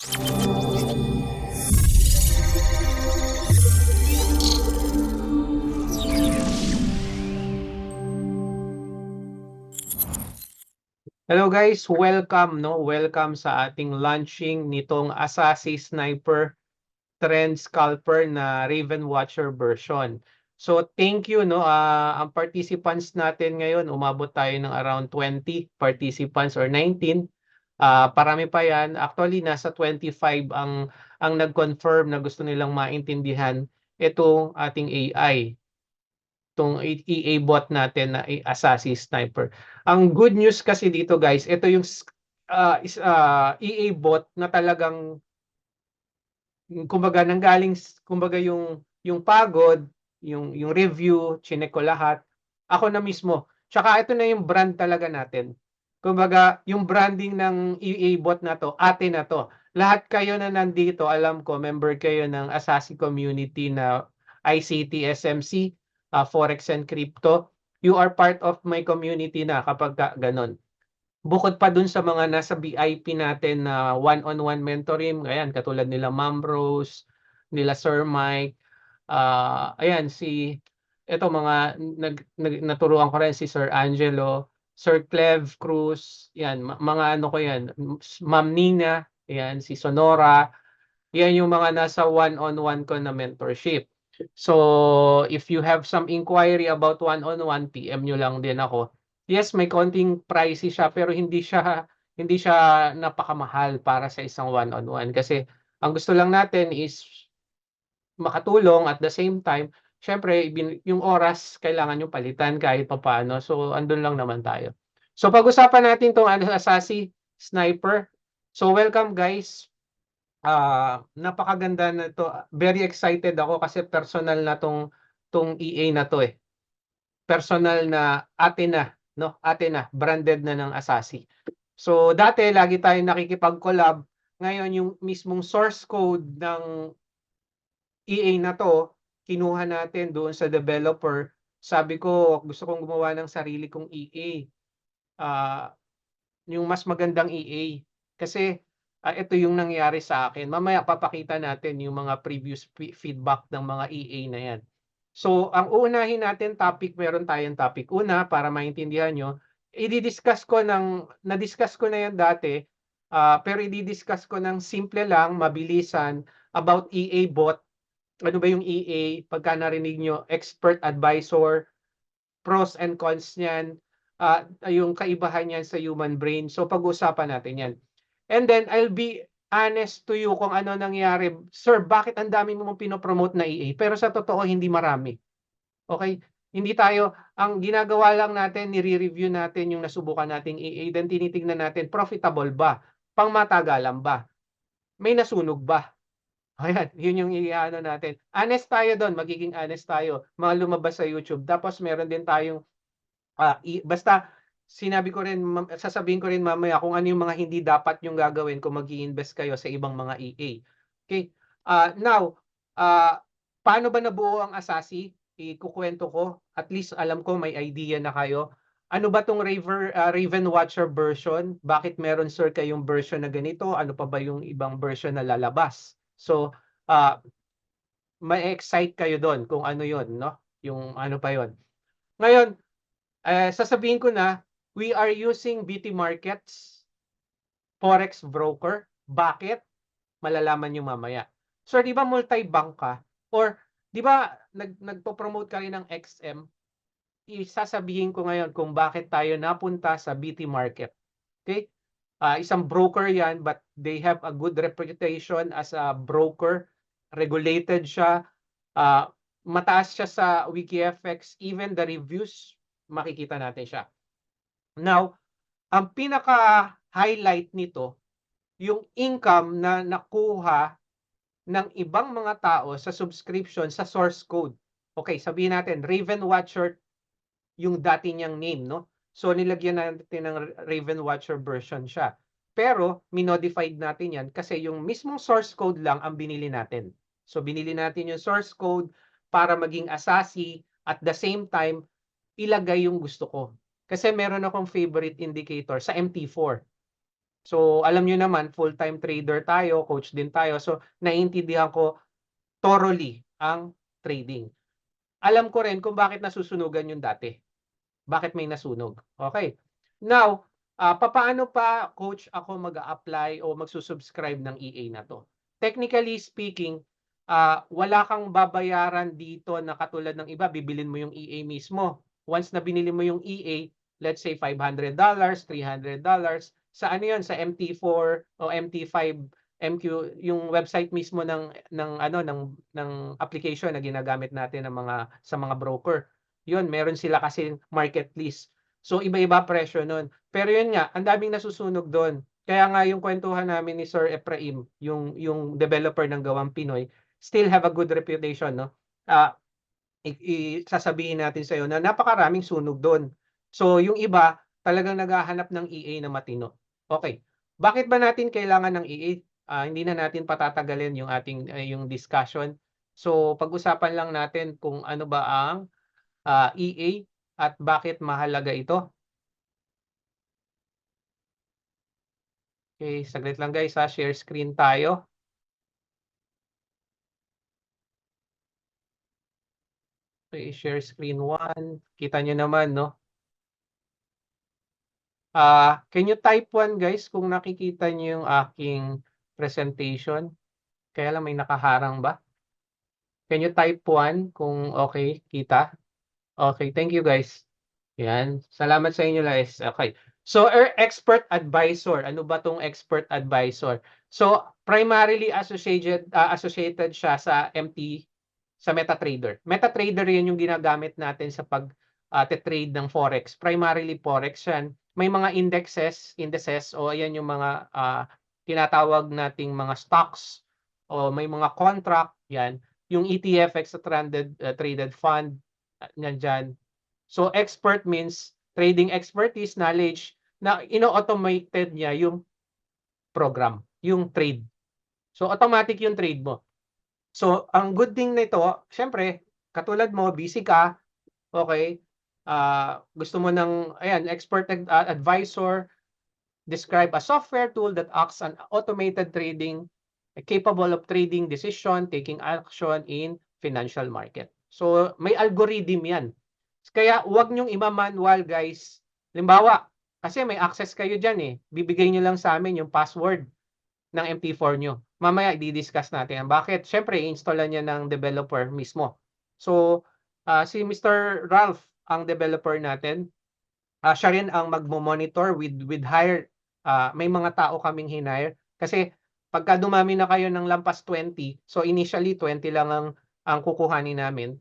Hello guys, welcome welcome sa ating launching nitong Assassin Sniper Trend Scalper na Raven Watcher version. So thank you ang participants natin ngayon, umabot tayo ng around 20 participants or 19. Parami pa yan. Actually nasa 25 ang nag-confirm na gusto nilang maintindihan itong ating AI. Itong EA bot natin na Assassin Sniper. Ang good news kasi dito guys, ito yung EA bot na talagang kumbaga nanggaling kumbaga yung pagod, yung review, chinek ko lahat. Ako na mismo. Tsaka ito na yung brand talaga natin. Kumbaga, yung branding ng EA bot na to, ate na to. Lahat kayo na nandito, alam ko, member kayo ng Assassin community na ICT SMC, Forex and Crypto. You are part of my community na kapag ganon. Bukod pa dun sa mga nasa VIP natin na one-on-one mentoring, ayan, katulad nila Ma'am Rose, nila Sir Mike, ayan, ito mga naturuan ko rin si Sir Angelo, Sir Clev Cruz, yan, mga ano ko yan, Ma'am Nina, yan, si Sonora, yan yung mga nasa one-on-one ko na mentorship. So, if you have some inquiry about one-on-one, PM nyo lang din ako. Yes, may konting pricey siya pero hindi siya napakamahal para sa isang one-on-one kasi ang gusto lang natin is makatulong at the same time, syempre yung oras kailangan yung palitan kahit papaano. So andun lang naman tayo. So pag-usapan natin tong Assassin Sniper. So welcome guys. Napakaganda na to. Very excited ako kasi personal na tong EA na to eh. Personal na ate na, no? Ate na, branded na ng Assassin. So dati lagi tayong nakikipag-collab. Ngayon yung mismong source code ng EA na to, kinuha natin doon sa developer. Sabi ko, gusto kong gumawa ng sarili kong EA. Yung mas magandang EA. Kasi ito yung nangyari sa akin. Mamaya papakita natin yung mga previous feedback ng mga EA na yan. So, ang uunahin natin topic, meron tayong topic. Una, para maintindihan nyo, na-discuss ko na yan dati, pero i-discuss ko ng simple lang, mabilisan, about EA bot. Ano ba yung EA? Pagka narinig nyo, expert advisor, pros and cons niyan, yung kaibahan niyan sa human brain. So pag-uusapan natin yan. And then I'll be honest to you kung ano nangyari. Sir, bakit ang dami mo pinopromote na EA? Pero sa totoo, hindi marami. Okay? Hindi tayo, ang ginagawa lang natin, nire-review natin yung nasubukan nating EA, then tinitingnan natin, profitable ba? Pangmatagalan ba? May nasunog ba? Ayan, yun yung iaano natin. Honest tayo doon, magiging honest tayo. Mga lumabas sa YouTube. Tapos meron din tayong, basta sinabi ko rin, sasabihin ko rin mamaya kung ano yung mga hindi dapat yung gagawin kung mag-i-invest kayo sa ibang mga EA. Okay? Now, paano ba nabuo ang Assassin? Ikukwento ko. At least alam ko may idea na kayo. Ano ba tong Raven Watcher version? Bakit meron sir kayong version na ganito? Ano pa ba yung ibang version na lalabas? So, may excite kayo doon kung ano yon, no? Yung ano pa yon. Ngayon, sasabihin ko na, we are using BT Markets Forex Broker. Bakit? Malalaman nyo mamaya. So, di ba multi-bank ka? Or, di ba nagpo-promote ka rin ng XM? Isasabihin ko ngayon kung bakit tayo napunta sa BT Market. Okay? Isang broker yan, but they have a good reputation as a broker. Regulated siya. Mataas siya sa WikiFX. Even the reviews, makikita natin siya. Now, ang pinaka-highlight nito, yung income na nakuha ng ibang mga tao sa subscription sa source code. Okay, sabihin natin, Raven Watcher, yung dati niyang name, no? So, nilagyan natin ng Raven Watcher version siya. Pero, minodified natin yan kasi yung mismong source code lang ang binili natin. So, binili natin yung source code para maging Assassin at the same time, ilagay yung gusto ko. Kasi meron akong favorite indicator sa MT4. So, alam niyo naman full-time trader tayo, coach din tayo. So, naiintindihan ko thoroughly ang trading. Alam ko rin kung bakit nasusunugan yung dati. Bakit may nasunog. Okay. Now, papaano pa coach ako mag-a-apply o magsusubscribe ng EA na 'to? Technically speaking, wala kang babayaran dito na katulad ng iba bibilin mo yung EA mismo. Once na binili mo yung EA, let's say $500, $300, sa ano 'yun, sa MT4 o MT5 MQ, yung website mismo ng application na ginagamit natin ng sa mga broker. 'Yun, meron sila kasing market list. So iba-iba presyo nun. Pero 'yun nga, ang daming nasusunog do'n. Kaya nga yung kwentuhan namin ni Sir Efraim, yung developer ng Gawang Pinoy, still have a good reputation, no? Ah, sasabihin natin sa'yo na napakaraming sunog do'n. So yung iba, talagang naghahanap ng EA na matino. Okay. Bakit ba natin kailangan ng EA? Hindi na natin patatagalin yung ating yung discussion. So pag-usapan lang natin kung ano ba ang EA at bakit mahalaga ito. Okay, saglit lang guys ha, share screen tayo. Okay, share screen 1. Kita nyo naman, no? Can you type 1 guys kung nakikita nyo yung aking presentation? Kaya lang may nakaharang ba? Can you type 1 kung okay, kita? Okay, thank you guys. Yan. Salamat sa inyo guys. Okay. So, expert advisor. Ano ba tong expert advisor? So, primarily associated siya sa sa MetaTrader. MetaTrader 'yan yung ginagamit natin sa trade ng forex. Primarily forex 'yan. May mga indices o ayan yung mga tinatawag nating mga stocks o may mga contract 'yan. Yung ETF, traded fund, nandiyan. So expert means trading expertise, knowledge na ino-automated niya yung program, yung trade. So automatic yung trade mo. So ang good thing nito, syempre, katulad mo, busy ka, okay? Gusto mo ng ayan, expert advisor, describe a software tool that acts on automated trading, capable of trading decision, taking action in financial market. So may algorithm 'yan. Kaya huwag niyong ima-manual guys. Halimbawa, kasi may access kayo diyan eh. Bibigay niyo lang sa amin yung password ng MT4 niyo. Mamaya i-discuss natin. Bakit? Siyempre, i-installan niya ng developer mismo. So, si Mr. Ralph, ang developer natin, siya rin ang magmo-monitor with hire. May mga tao kaming hinire. Kasi pagka dumami na kayo ng lampas 20, so initially 20 lang ang kukuhanin namin.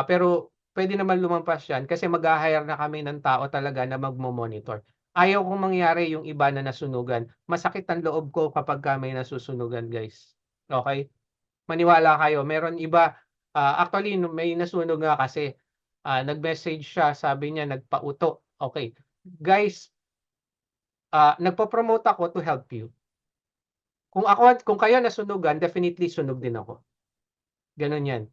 Pero pwede naman lumampas yan kasi mag-hire na kami ng tao talaga na magmo-monitor. Ayaw kong mangyari yung iba na nasunugan. Masakit ang loob ko kapag may nasusunugan, guys. Okay? Maniwala kayo. Meron iba, actually, may nasunog nga kasi. Nag-message siya, sabi niya, nagpauto. Okay. Guys, nagpo-promote ako to help you. Kung kayo nasunugan, definitely sunog din ako. Ganun yan.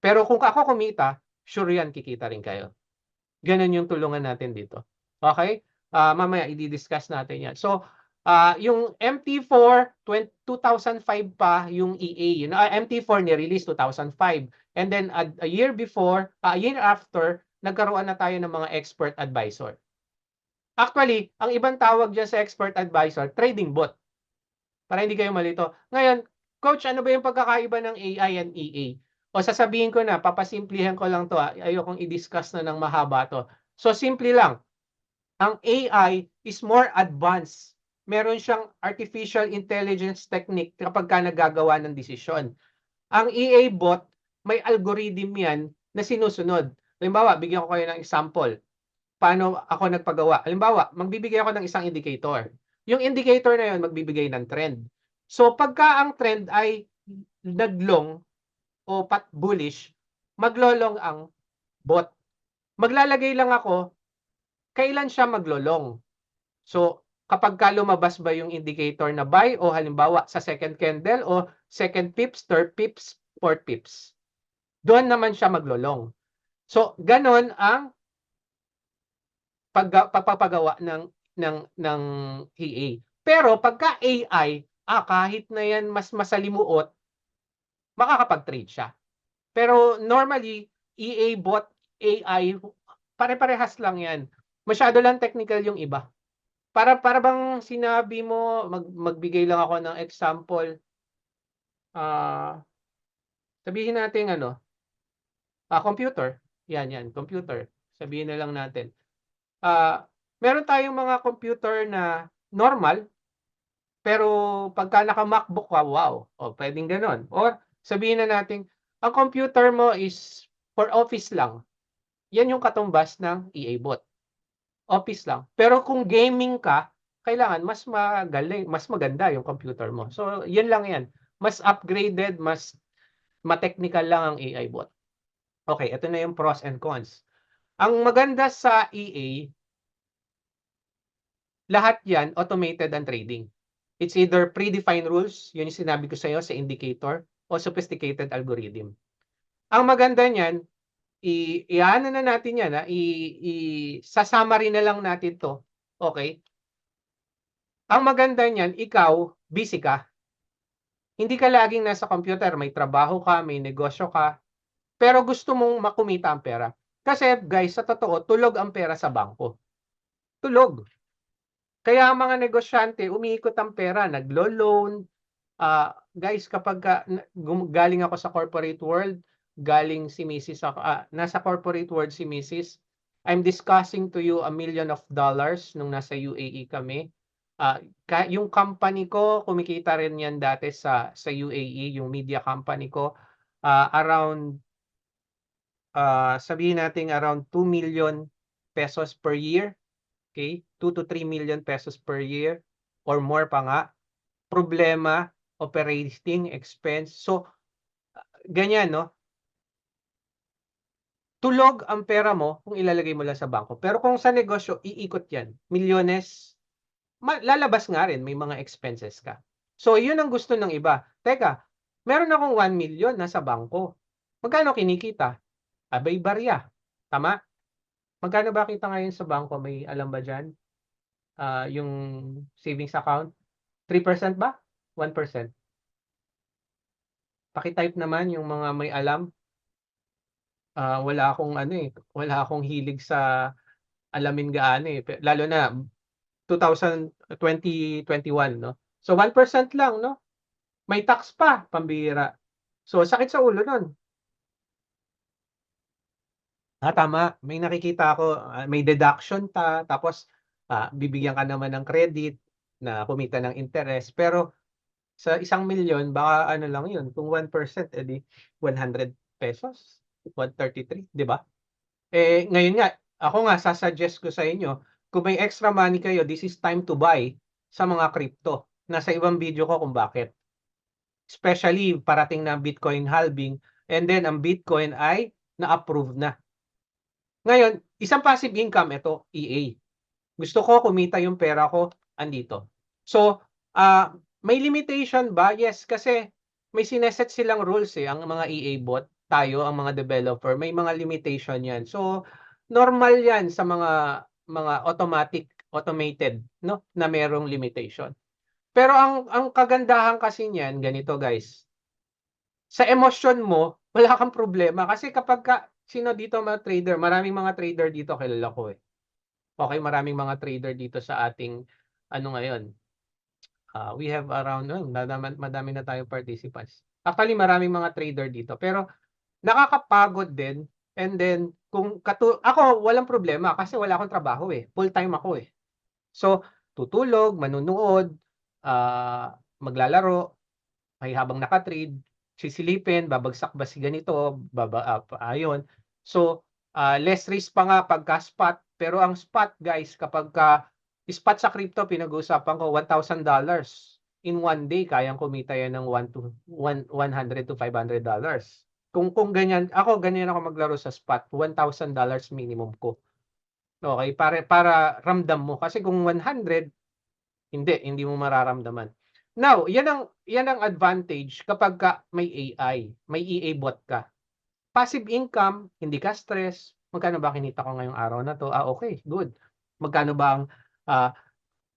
Pero kung ako kumita, sure yan, kikita rin kayo. Ganun yung tulungan natin dito. Okay? Mamaya i-discuss natin yan. So, yung MT4, 2005 pa yung EA. MT4 ni-release 2005. And then a year before, a year after, nagkaroon na tayo ng mga expert advisor. Actually, ang ibang tawag dyan sa expert advisor, trading bot. Para hindi kayo malito. Ngayon, coach, ano ba yung pagkakaiba ng AI and EA? O sasabihin ko na, papasimplihan ko lang to. Ayokong i-discuss na ng mahaba to. So, simple lang. Ang AI is more advanced. Meron siyang artificial intelligence technique kapag ka nagagawa ng desisyon. Ang EA bot, may algorithm yan na sinusunod. Halimbawa, bigyan ko kayo ng example. Paano ako nagpagawa? Halimbawa, magbibigay ako ng isang indicator. Yung indicator na yun, magbibigay ng trend. So, pagka ang trend ay naglong o bullish, maglolong ang bot. Maglalagay lang ako, kailan siya maglolong. So, kapag ka lumabas ba yung indicator na buy o halimbawa sa second candle o second pips, third pips, fourth pips. Doon naman siya maglolong. So, ganon ang pagpapagawa ng EA. Pero pagka AI, kahit na yan mas masalimuot, makakapag-trade siya. Pero normally, EA bot, AI, pare-parehas lang yan. Masyado lang technical yung iba. Para bang sinabi mo, magbigay lang ako ng example. Sabihin natin computer. Yan, computer. Sabihin na lang natin. Meron tayong mga computer na normal, pero pagka naka-MacBook ka, wow. O, pwedeng ganon. Or sabihin na natin, ang computer mo is for office lang. Yan yung katumbas ng EA bot. Office lang. Pero kung gaming ka, kailangan mas magaling, mas maganda yung computer mo. So, yun lang yan. Mas upgraded, mas ma-technical lang ang AI bot. Okay, ito na yung pros and cons. Ang maganda sa EA, lahat yan automated ang trading. It's either predefined rules, yun yung sinabi ko sa iyo sa indicator, o sophisticated algorithm. Ang maganda niyan, i-ano na natin yan, i-summary na lang natin to. Okay? Ang maganda niyan, ikaw, busy ka. Hindi ka laging nasa computer, may trabaho ka, may negosyo ka, pero gusto mong makumita ang pera. Kasi guys, sa totoo, tulog ang pera sa bangko. Tulog. Kaya ang mga negosyante, umiikot ang pera, naglo-loan. Guys, kapag galing ako sa corporate world, galing si Mrs. Nasa corporate world si Mrs. I'm discussing to you $1 million nung nasa UAE kami. Yung company ko, kumikita rin yan dati sa UAE, yung media company ko. Around, sabihin natin around 2 million pesos per year. Okay? 2 to 3 million pesos per year or more pa nga. Problema, operating expense. So, ganyan, no? Tulog ang pera mo kung ilalagay mo lang sa bangko. Pero kung sa negosyo, iikot yan. Milyones, lalabas nga rin, may mga expenses ka. So, yun ang gusto ng iba. Teka, meron akong 1 million nasa bangko. Magkano kinikita? Abay, barya. Tama? Magkano ba kita ngayon sa bangko? May alam ba dyan? Yung savings account? 3% ba? 1%? Paki-type naman yung mga may alam. Wala akong hilig sa alamin gaano eh. Lalo na 2021, no? So 1% lang, no? May tax pa, pambira. So sakit sa ulo nun. Tama. May nakikita ako, may deduction tapos bibigyan ka naman ng credit na kumita ng interest. Pero sa 1 milyon, baka ano lang yun. Kung 1%, edi 100 pesos, 133, di ba? Ngayon nga, ako nga, sasuggest ko sa inyo, kung may extra money kayo, this is time to buy sa mga crypto. Nasa ibang video ko kung bakit. Especially, parating na Bitcoin halving, and then ang Bitcoin ay na-approve na. Ngayon, isang passive income, ito, EA. Gusto ko kumita yung pera ko, andito. So, may limitation ba? Yes, kasi may sineset silang rules ang mga EA bot. Tayo, ang mga developer, may mga limitation yan. So, normal yan sa mga automated, no, na merong limitation. Pero ang kagandahan kasi niyan, ganito guys. Sa emosyon mo, wala kang problema kasi sino dito mga trader, maraming mga trader dito kilala ko eh. Okay, maraming mga trader dito sa ating ngayon. We have around madami na tayong participants. Actually, maraming mga trader dito pero nakakapagod din. And then ako walang problema kasi wala akong trabaho eh. Full-time ako eh. So, tutulog, manunood, maglalaro, may habang naka-trade, sisilipin, babagsak ba si ganito, ayun. So, less risk pa nga pagka spot, pero ang spot guys, kapag spot sa crypto, pinag-uusapan ko $1,000 in one day, kayang kumita yan ng $100 to $500. Kung ganyan ako maglaro sa spot, $1,000 minimum ko. Okay, para ramdam mo kasi kung 100 hindi mo mararamdaman. Now, yan ang advantage kapag may AI, may EA bot ka. Passive income, hindi ka stress. Magkano ba kinita ko ngayong araw na to? Okay, good. Magkano ba ang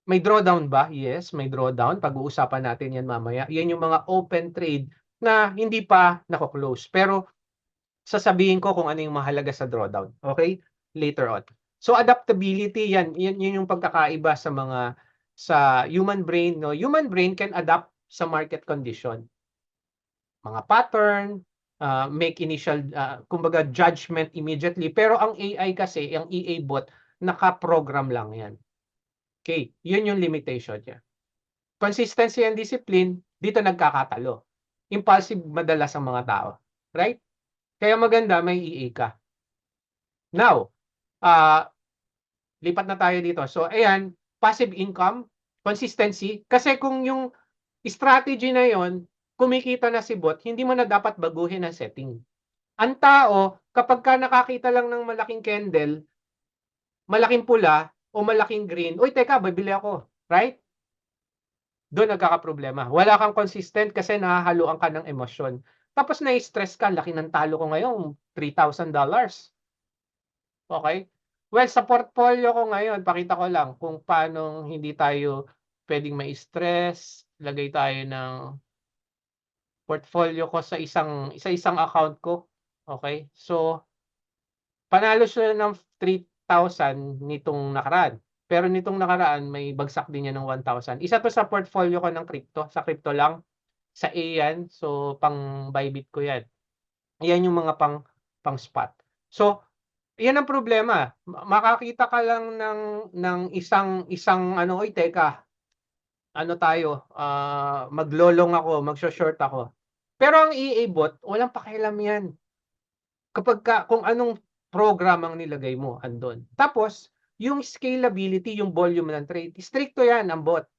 May drawdown ba? Yes, may drawdown. Pag-uusapan natin yan mamaya. Yan yung mga open trade na hindi pa nako-close. Pero sasabihin ko kung ano yung mahalaga sa drawdown. Okay? Later on. So adaptability yan yung pagkakaiba sa human brain, no. Human brain can adapt sa market condition. Mga pattern, make initial kumbaga judgment immediately, pero ang AI kasi, ang EA bot naka-program lang yan. Okay, yun yung limitation niya. Consistency and discipline, dito nagkakatalo. Impulsive madalas ang mga tao, right? Kaya maganda may EA ka. Now, lipat na tayo dito. So, ayan, passive income, consistency. Kasi kung yung strategy na yon, kumikita na si bot, hindi mo na dapat baguhin ang setting. Ang tao, kapag ka nakakita lang ng malaking candle, malaking pula, o malaking green, uy, teka, bibili ako. Right? Doon nagkakaproblema. Wala kang consistent kasi nahahaluan ka ng emosyon. Tapos na-stress ka, laki ng talo ko ngayon, $3,000. Okay? Well, sa portfolio ko ngayon, pakita ko lang kung paano hindi tayo pwedeng ma-stress. Lagay tayo ng portfolio ko sa isang account ko. Okay? So, panalo siya ng 3,000 nitong nakaraan. Pero nitong nakaraan, may bagsak din niya ng 1,000. Isa to sa portfolio ko ng crypto. Sa crypto lang. Sa A yan. So, pang Bybit ko yan. Yan yung mga pang spot. So, yan ang problema. Makakita ka lang ng isang ano, oy teka, ano tayo, maglolong ako, magso-short ako. Pero ang EA bot, walang pakialam yan. Kung anong program ang nilagay mo, andun. Tapos, yung scalability, yung volume ng trade, stricto yan ang bot.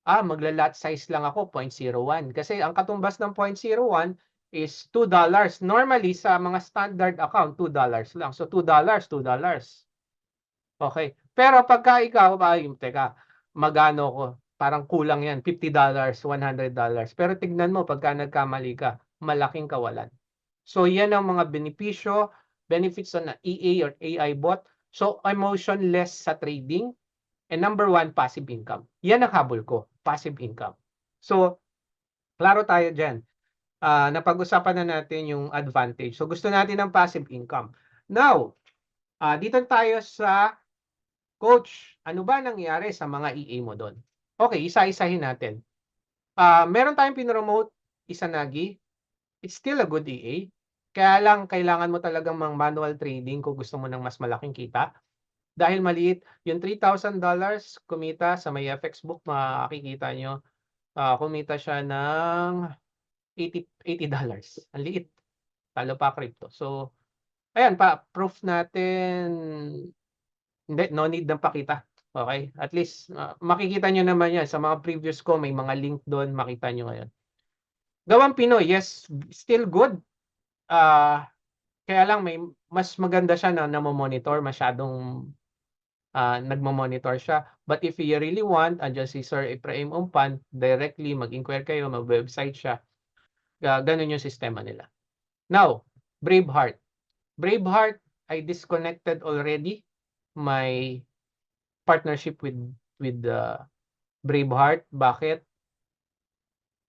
Magla-lot size lang ako, 0.01. Kasi ang katumbas ng 0.01 is $2. Normally, sa mga standard account, $2 lang. So, $2, $2. Okay. Pero pagka ikaw, teka, magano ko, parang kulang yan, $50, $100. Pero tignan mo, pagka nagkamali ka, malaking kawalan. So, yan ang mga benefits na EA or AI bot. So, emotionless sa trading. And number one, passive income. Yan ang habol ko, passive income. So, klaro tayo dyan. Napag-usapan na natin yung advantage. So, gusto natin ng passive income. Now, dito tayo sa coach. Ano ba nangyari sa mga EA mo doon? Okay, isa-isahin natin. Meron tayong pinromote, Izanagi. It's still a good EA. Kaya lang, kailangan mo talagang manual trading kung gusto mo ng mas malaking kita. Dahil maliit, yung $3,000 kumita sa may FX book, makikita nyo, kumita siya ng $80. Ang liit. Talo pa crypto. So, ayan, proof natin, hindi, no need ng pakita. Okay? At least, makikita nyo naman yan. Sa mga previous ko, may mga link doon, makita nyo ngayon. Gawang Pinoy, yes, still good. Kaya lang, may mas maganda siya na namomonitor, masyadong nagmo-monitor siya. But if you really want, andyan si Sir Ephraim Umpan, directly mag-inquire kayo, mag-website siya. Ganun yung sistema nila. Now, Braveheart. Braveheart, I disconnected already my partnership with Braveheart. Bakit?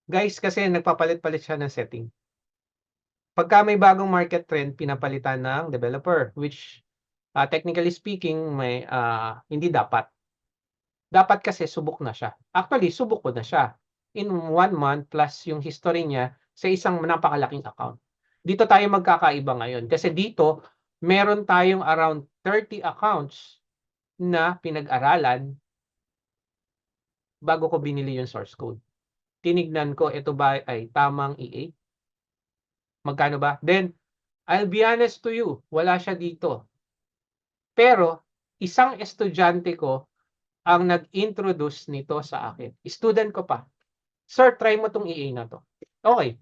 Guys, kasi nagpapalit-palit siya ng setting. Pagka may bagong market trend, pinapalitan ng developer, which technically speaking, hindi dapat. Dapat kasi subok na siya. Actually, subok ko na siya. In 1 month plus yung history niya sa isang napakalaking account. Dito tayo magkakaiba ngayon. Kasi dito, meron tayong around 30 accounts na pinag-aralan bago ko binili yung source code. Tinignan ko, ito ba ay tamang EA? Magkano ba? Then, I'll be honest to you, wala siya dito. Pero, isang estudyante ko ang nag-introduce nito sa akin. Student ko pa. Sir, try mo tong EA na to. Okay.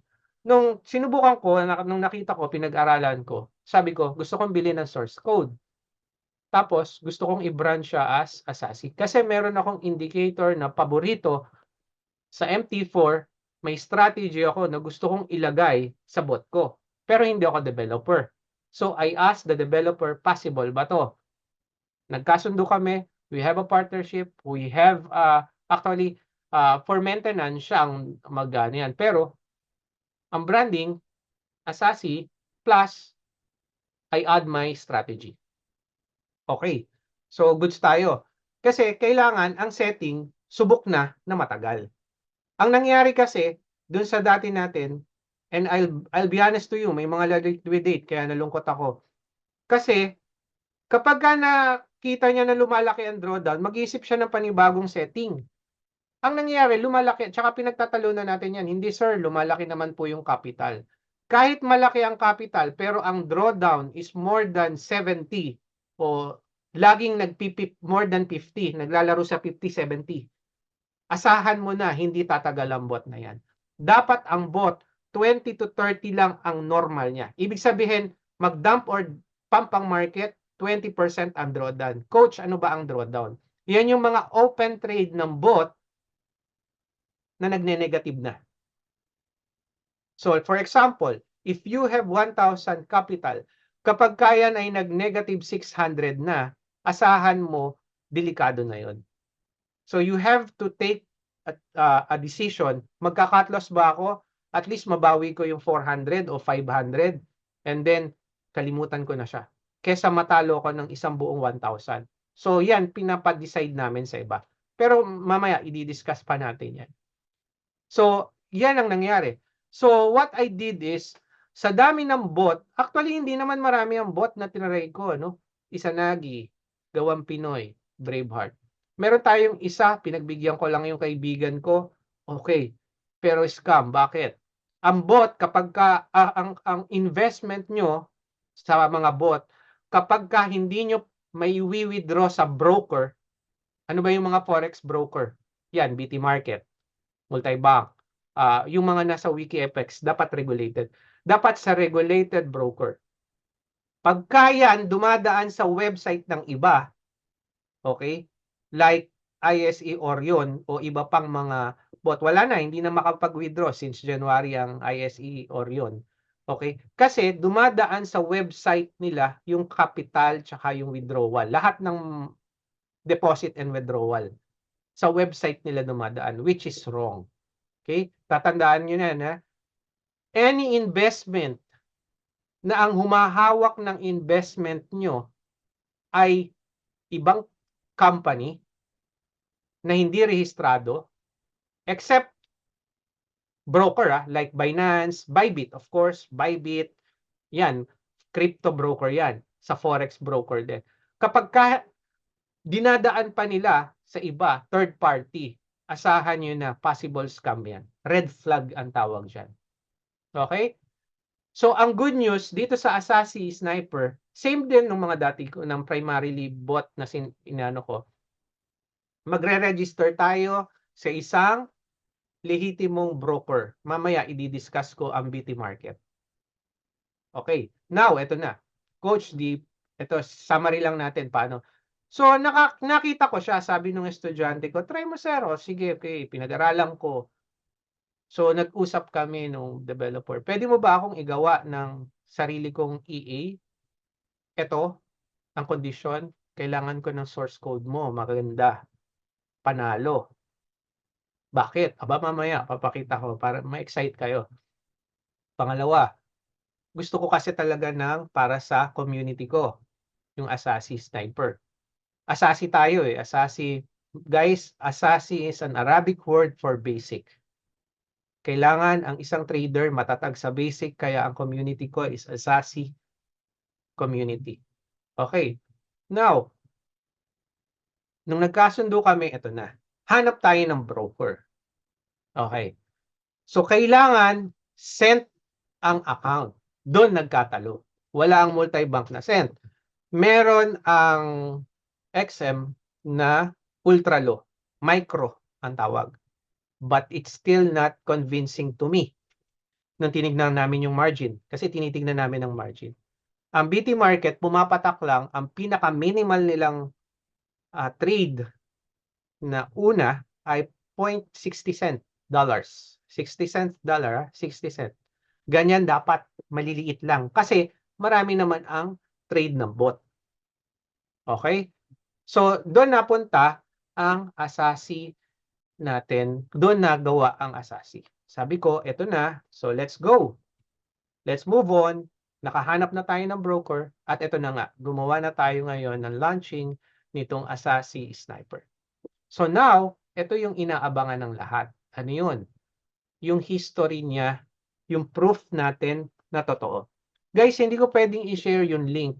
Nung sinubukan ko, nung nakita ko, pinag-aralan ko, sabi ko, gusto kong bilhin ng source code. Tapos, gusto kong i-brand siya as ASASI. Kasi meron akong indicator na paborito sa MT4, may strategy ako na gusto kong ilagay sa bot ko. Pero hindi ako developer. So, I asked the developer, possible ba to? Nagkasundo kami, We have a partnership. We have, actually, for maintenance siya ang mag-ano yan. Pero, ang branding, Asasi, plus, I add my strategy. Okay. So, goods tayo. Kasi, kailangan ang setting, subok na matagal. Ang nangyari kasi, dun sa dati natin, and I'll be honest to you, may mga liquidate, kaya nalungkot ako. Kasi, kapag ka nakita niya na lumalaki ang drawdown, mag-iisip siya ng panibagong setting. Ang nangyayari, lumalaki, tsaka pinagtatalunan natin yan. Hindi sir, lumalaki naman po yung capital. Kahit malaki ang capital, pero ang drawdown is more than 70 o laging more than 50, naglalaro sa 50, 70. Asahan mo na, hindi tatagal ang bot na yan. Dapat ang bot, 20 to 30 lang ang normal niya. Ibig sabihin, mag-dump or pump ang market, 20% ang drawdown. Coach, ano ba ang drawdown? Yan yung mga open trade ng bot na nagne-negative na. So, for example, if you have 1,000 capital, kapag kaya ay nag-negative 600 na, asahan mo, delikado na yon. So, you have to take a decision. Magka-cut loss ba ako? At least mabawi ko yung 400 o 500 and then kalimutan ko na siya. Kesa matalo ko ng isang buong 1,000. So, yan, pinapa-decide namin sa iba. Pero mamaya, i-discuss pa natin yan. So, yan ang nangyari. So, what I did is, sa dami ng bot, actually, hindi naman marami ang bot na tinaray ko, no? Izanagi, Gawang Pinoy, Braveheart. Meron tayong isa, pinagbigyan ko lang yung kaibigan ko, okay. Pero scam, bakit? Ang bot, kapag ka, ang investment nyo sa mga bot, kapag ka hindi nyo may withdraw sa broker, ano ba yung mga forex broker? Yan, BT Market, Multibank, yung mga nasa WikiFX, dapat regulated. Dapat sa regulated broker. Pagka yan, dumadaan sa website ng iba, okay, like ISE Orion o iba pang mga bot, wala na, hindi na makapag-withdraw since January ang ISE Orion. Okay? Kasi dumadaan sa website nila yung capital tsaka yung withdrawal. Lahat ng deposit and withdrawal sa website nila dumadaan, which is wrong. Okay? Tatandaan nyo na, any investment na ang humahawak ng investment nyo ay ibang company na hindi rehistrado, except broker, like Binance, Bybit, of course, Bybit, yan, crypto broker yan, sa forex broker din. Kapag dinadaan pa nila sa iba, third party, asahan nyo na possible scam yan. Red flag ang tawag dyan. Okay? So, ang good news, dito sa Asasi Sniper, same din ng mga dati ko, ng primarily bot na inano ko. Magre-register tayo sa isang lehitimong broker. Mamaya, i-discuss ko ang BT Market. Okay. Now, ito na. Coach Deep, ito, summary lang natin paano. So, nakita ko siya, sabi ng estudyante ko, try mo sir, o sige, okay, pinag-aralan ko. So, nag-usap kami nung developer. Pwede mo ba akong igawa ng sarili kong EA? Ito, ang condition, kailangan ko ng source code mo, maganda, panalo. Bakit? Aba, mamaya, papakita ko para ma-excite kayo. Pangalawa, gusto ko kasi talaga ng para sa community ko, yung Asasi Sniper. Asasi tayo eh. Asasi, guys, Asasi is an Arabic word for basic. Kailangan ang isang trader matatag sa basic, kaya ang community ko is Asasi community. Okay. Now, nung nagkasundo kami, ito na. Hanap tayo ng broker. Okay. So, kailangan sent ang account. Doon nagkatalo. Wala ang multi-bank na sent. Meron ang XM na ultra low. Micro ang tawag. But it's still not convincing to me. Nung tinignan namin yung margin. Kasi tinitignan namin ang margin. Ang BT Market, pumapatak lang ang pinaka-minimal nilang trade na una ay 0.60 cent dollars. 60 cent dollar, 60 cent. Ganyan dapat, maliliit lang. Kasi marami naman ang trade ng bot. Okay? So, doon napunta ang ASASI natin. Doon nagawa ang ASASI. Sabi ko, eto na. So, let's go. Let's move on. Nakahanap na tayo ng broker. At eto na nga, gumawa na tayo ngayon ng launching nitong ASASI Sniper. So now, ito yung inaabangan ng lahat. Ano yun? Yung history niya, yung proof natin na totoo. Guys, hindi ko pwedeng i-share yung link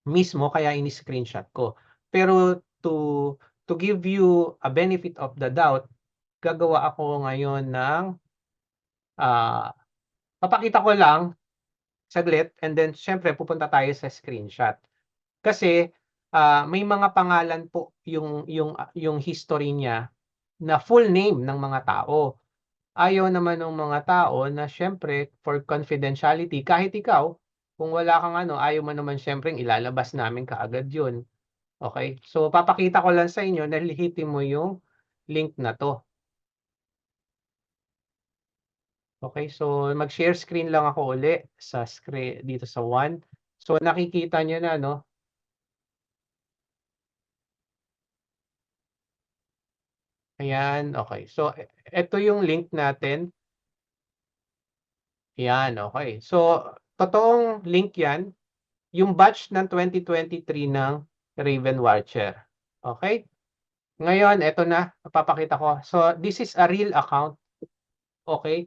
mismo, kaya ini-screenshot ko. Pero to give you a benefit of the doubt, gagawa ako ngayon ng papakita ko lang saglit, and then syempre pupunta tayo sa screenshot. Kasi may mga pangalan po yung history niya na full name ng mga tao. Ayaw naman ng mga tao na syempre for confidentiality, kahit ikaw, kung wala kang ano, ayaw mo naman syempre ilalabas namin kaagad yun. Okay? So papakita ko lang sa inyo na lihitin mo yung link na to. Okay, so mag-share screen lang ako uli sa screen dito sa one. So nakikita niyo na, no? Ayan, okay. So ito yung link natin. Ayan, okay. So totoong link yan, yung batch ng 2023 ng Raven Watcher. Okay? Ngayon, ito na, papakita ko. So this is a real account. Okay?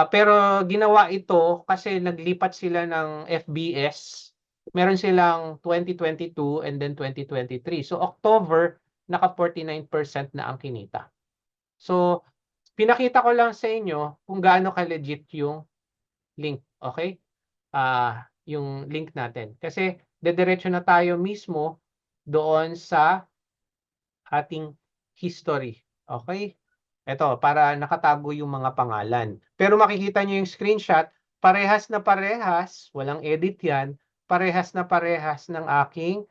Pero ginawa ito kasi naglipat sila ng FBS. Meron silang 2022 and then 2023. So October, naka 49% na ang kinita. So pinakita ko lang sa inyo kung gaano ka-legit yung link. Okay? Yung link natin. Kasi dediretso na tayo mismo doon sa ating history. Okay? Ito, para nakatago yung mga pangalan. Pero makikita nyo yung screenshot, parehas na parehas, walang edit yan, parehas na parehas ng aking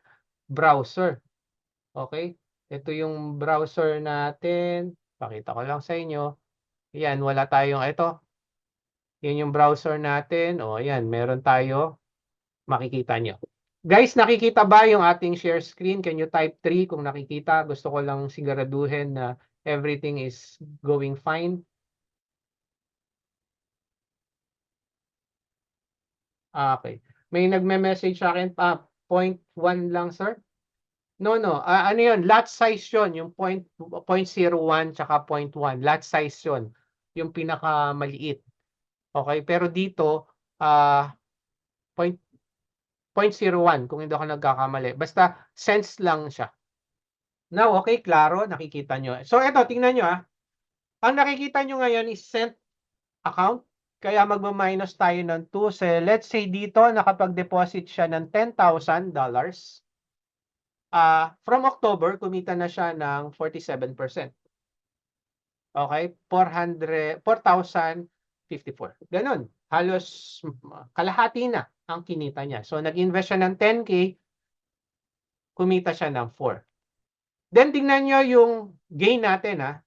browser. Okay? Ito yung browser natin. Pakita ko lang sa inyo. Yan, wala tayong ito. Yan yung browser natin. O, yan, meron tayo. Makikita nyo. Guys, nakikita ba yung ating share screen? Can you type 3 kung nakikita? Gusto ko lang siguraduhin na everything is going fine. Okay. May nagme-message sa akin, 0.1 lang, sir? No, no. Ano yun? Lot size yun. Yung 0.01 tsaka 0.1. Lot size yun. Yung pinakamaliit. Okay? Pero dito, 0.01 kung hindi ako nagkakamali. Basta cents lang siya. Now, okay, klaro, nakikita nyo. So, eto, tingnan nyo. Ang nakikita nyo ngayon is sent account. Kaya magma-minus tayo ng 2. So, let's say dito, nakapag-deposit siya ng $10,000. From October, kumita na siya ng 47%. Okay? 4,054. Ganon. Halos kalahati na ang kinita niya. So, nag-invest siya ng 10K, kumita siya ng 4. Then, tingnan nyo yung gain natin, ha.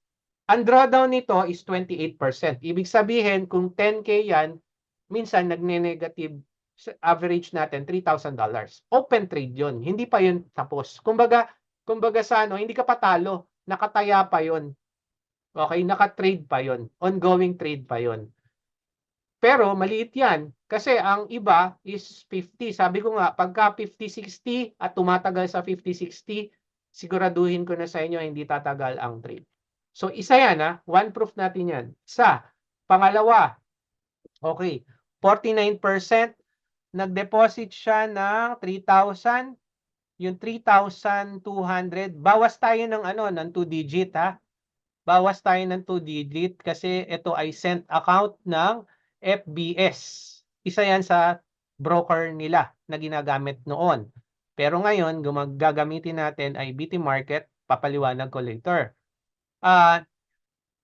Ang drawdown nito is 28%. Ibig sabihin, kung 10K yan, minsan nagne-negative average natin $3,000. Open trade yun. Hindi pa yun tapos. Kumbaga sa ano, hindi ka patalo. Nakataya pa yun. Okay, naka-trade pa yun. Ongoing trade pa yun. Pero maliit yan. Kasi ang iba is 50. Sabi ko nga, pagka 50-60 at tumatagal sa 50-60, siguraduhin ko na sa inyo hindi tatagal ang trade. So isa yan, one proof natin yan. Isa. Pangalawa, okay, 49%, nag-deposit siya ng 3,000, yung 3,200, bawas tayo ng ano, ng 2 digit, ha. Bawas tayo ng 2 digit kasi ito ay sent account ng FBS. Isa yan sa broker nila na ginagamit noon. Pero ngayon, gagamitin natin ay BT Market, papaliwanag ko later.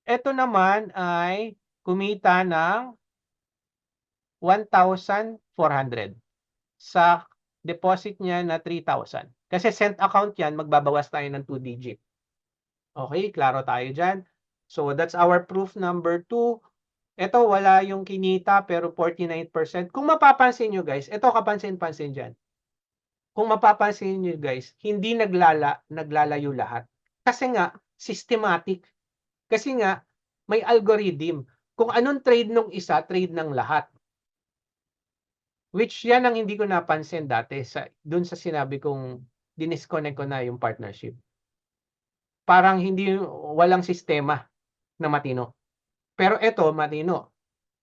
Ito naman ay kumita ng 1,400 sa deposit niya na 3,000. Kasi sent account yan, magbabawas tayo ng 2 digit. Okay, klaro tayo dyan. So that's our proof number 2. Ito wala yung kinita pero 49%. Kung mapapansin nyo guys, ito kapansin-pansin dyan. kung mapapansin niyo guys, hindi naglalayo lahat. Kasi nga, systematic. Kasi nga, may algorithm. Kung anong trade nung isa, trade ng lahat. Which yan ang hindi ko napansin dati dun sa sinabi kong dinisconnect ko na yung partnership. Parang walang sistema na matino. Pero ito, matino.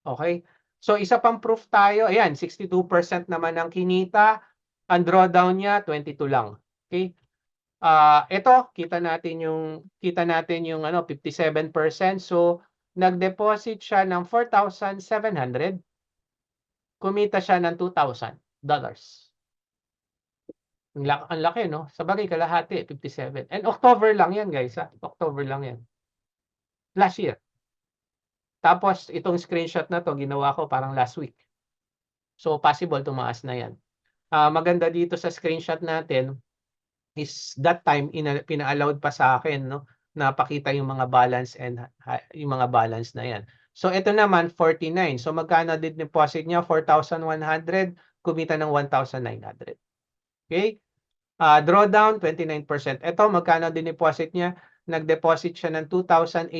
Okay? So, isa pang proof tayo. Ayan, 62% naman ang kinita. Ang drawdown niya, 22 lang. Okay? Ito, kita natin yung 57%. So, nag-deposit siya ng $4,700. Kumita siya ng $2,000. Ang laki, no? Sabagay, kalahati, 57. And October lang yan, guys. October lang yan. Last year. Tapos, itong screenshot na to, ginawa ko parang last week. So, possible tumaas na yan. Maganda dito sa screenshot natin is that time, pina-allowed pa sa akin, no? Na pakita yung mga balance and yung mga balance na yan. So, ito naman, 49. So, magkano din deposit niya? 4,100. Kumita ng 1,900. Okay? Drawdown, 29%. Ito, magkano din deposit niya? Nag-deposit siya ng 2,800.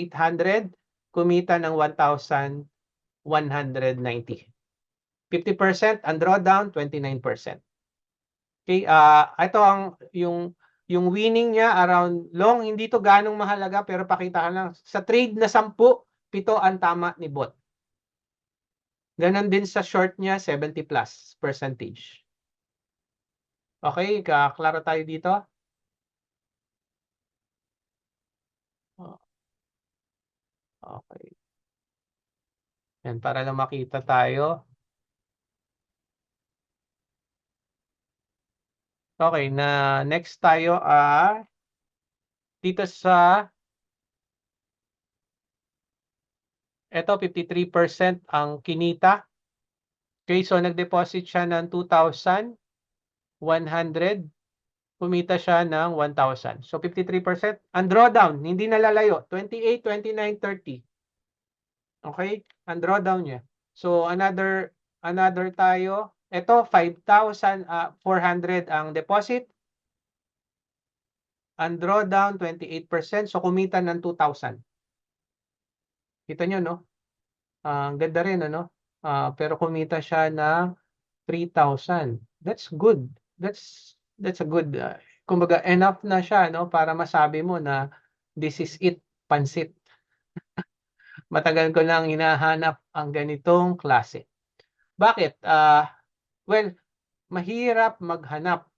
Kumita ng 1,190. 50%, ang drawdown, 29%. Okay, ito yung winning niya around long, hindi to ganong mahalaga pero pakita ka lang. Sa trade na 10, 7 ang tama ni bot. Ganon din sa short niya, 70+%. Okay, klaro tayo dito? Okay. Yan, para lang makita tayo. Okay, na next tayo dito sa ito 53% ang kinita. Okay, so nag-deposit siya ng 2,100. Kumita siya ng 1,000. So 53%. Ang drawdown, hindi nalalayo. 28, 29, 30. Okay? Ang drawdown niya. So another tayo. Ito 5,400 ang deposit. Ang drawdown 28%. So kumita ng 2,000. Kita nyo, no? Ang ganda rin, ano? Pero kumita siya ng 3,000. That's good. That's a good, kumbaga enough na siya, no, para masabi mo na this is it, pansit. Matagal ko nang hinahanap ang ganitong klase. Bakit? Well, mahirap maghanap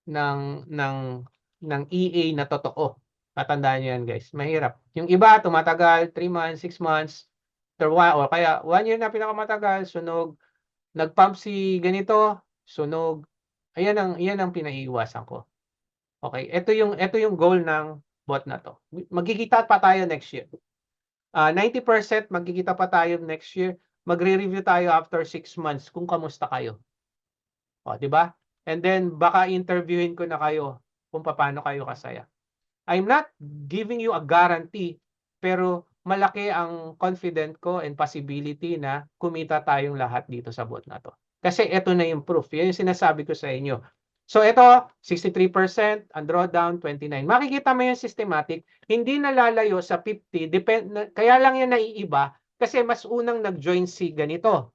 ng EA na totoo. Tatandaan niyo yan, guys. Mahirap. Yung iba tumatagal 3 months, 6 months, or kaya 1 year na pinakamatagal, sunog. Nag-pump si ganito, sunog. Ayan ang pinaiiwasan ko. Okay, ito yung goal ng bot na to. Magkikita pa tayo next year. 90% magkikita pa tayo next year. Magre-review tayo after 6 months kung kamusta kayo. O, di ba? And then baka interviewin ko na kayo kung paano kayo kasaya. I'm not giving you a guarantee, pero malaki ang confident ko and possibility na kumita tayong lahat dito sa bot na to. Kasi ito na yung proof. Yan yung sinasabi ko sa inyo. So ito, 63%, ang drawdown, 29%. Makikita mo yung systematic, hindi nalalayo sa 50. Kaya lang yan naiiba kasi mas unang nag-join si ganito.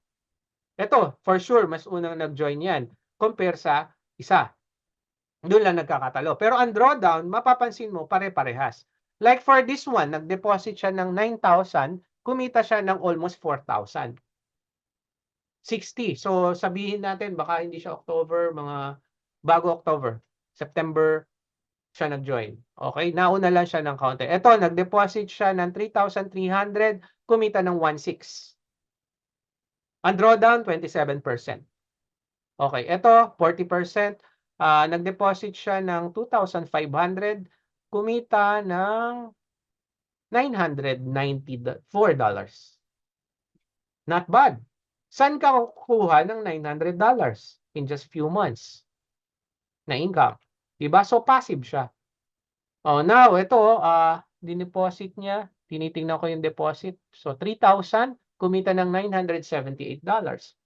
Ito, for sure, mas unang nag-join yan compare sa isa. Doon lang nagkakatalo. Pero ang drawdown, mapapansin mo, pare-parehas. Like for this one, nag-deposit siya ng 9,000, kumita siya ng almost 4,000. 60. So sabihin natin, baka hindi siya October, mga bago October. September siya nag-join. Okay? Nauna lang siya ng counter. Ito, nag-deposit siya ng 3,300, kumita ng 1,600. Ang drawdown, 27%. Okay, ito, 40%. Nag-deposit siya ng 2,500, kumita ng $994. Not bad. Saan ka kukuha ng $900 in just few months na income? Diba? So, passive siya. Oh, now, ito, dineposit niya. Tinitingnan ko yung deposit. So, 3,000, kumita ng $978.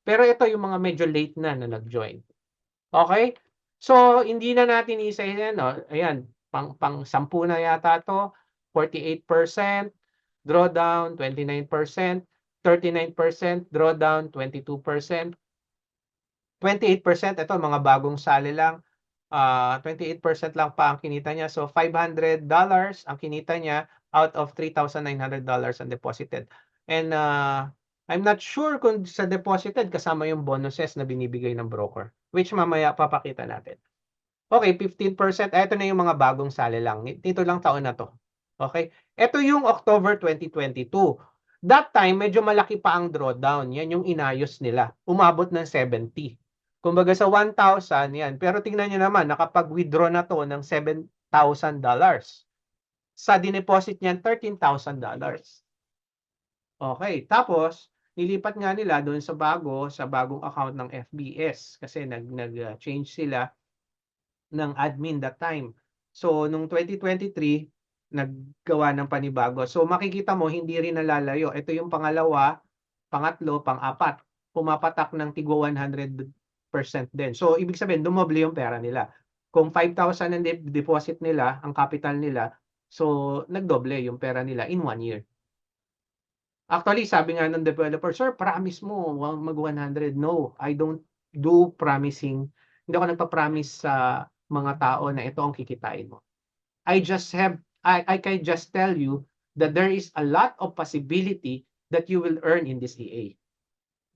Pero ito yung mga medyo late na nag-join. Okay? So, hindi na natin isa-isa, no? Ayan, pang 10 na yata to, 48%, drawdown 29%, 39% drawdown 22%, 28% ito mga bagong sali lang, 28% lang pa ang kinita niya. So $500 ang kinita niya out of $3,900 ang deposited. And I'm not sure kung sa deposited kasama yung bonuses na binibigay ng broker, which mamaya papakita natin. Okay, 15%. Ito na yung mga bagong sali lang. Dito lang taon na to. Okay? Ito yung October 2022. That time, medyo malaki pa ang drawdown. Yan yung inayos nila. Umabot ng 70. Kumbaga sa 1,000, yan. Pero tingnan nyo naman, nakapag-withdraw na to ng $7,000. Sa dineposit niyan, $13,000. Okay. Tapos, nilipat nga nila doon sa bagong account ng FBS kasi nag-change sila ng admin that time. So, nung 2023, naggawa ng panibago. So, makikita mo, hindi rin nalalayo. Ito yung pangalawa, pangatlo, pang-apat. Pumapatak ng tigwa 100% din. So, ibig sabihin, dumoble yung pera nila. Kung 5,000 ang deposit nila, ang capital nila, so, nagdoble yung pera nila in 1 year. Actually, sabi nga ng developer, sir, promise mo mag-100. No, I don't do promising. Hindi ako nagpa-promise sa mga tao na ito ang kikitain mo. I can just tell you that there is a lot of possibility that you will earn in this EA.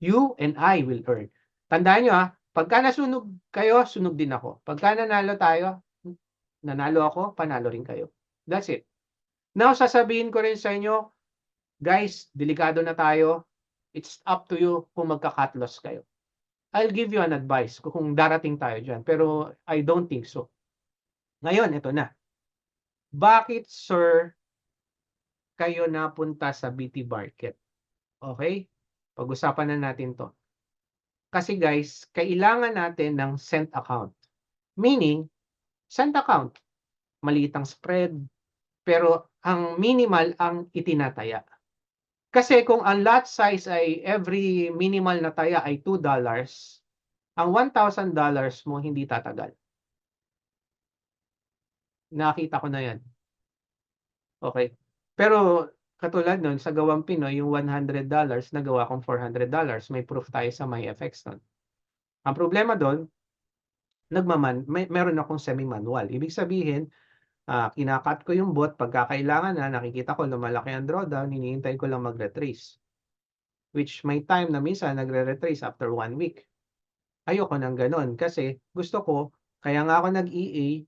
You and I will earn. Tandaan nyo pagka nasunog kayo, sunog din ako. Pagka nanalo tayo, nanalo ako, panalo rin kayo. That's it. Now, sasabihin ko rin sa inyo, guys, delikado na tayo. It's up to you kung magka-cut loss kayo. I'll give you an advice kung darating tayo dyan. Pero I don't think so. Ngayon, ito na. Bakit, sir, kayo napunta sa BT Market? Okay? Pag-usapan na natin to. Kasi guys, kailangan natin ng cent account. Meaning, cent account. Maliit ang spread. Pero ang minimal ang itinataya. Kasi kung ang lot size ay every minimal na taya ay $2, ang $1,000 mo hindi tatagal. Nakita ko na yan. Okay. Pero katulad nun, sa Gawang Pinoy, yung $100, nagawa kong $400. May proof tayo sa MyFX nun. Ang problema doon, meron akong semi-manual. Ibig sabihin, kinakat ko yung bot, pagkakailangan na, nakikita ko lumalaki ang drawdown, hinihintay ko lang mag-retrace. Which may time na minsan nagre-retrace after 1 week. Ayoko nang ganun kasi gusto ko, kaya nga ako nag-EA,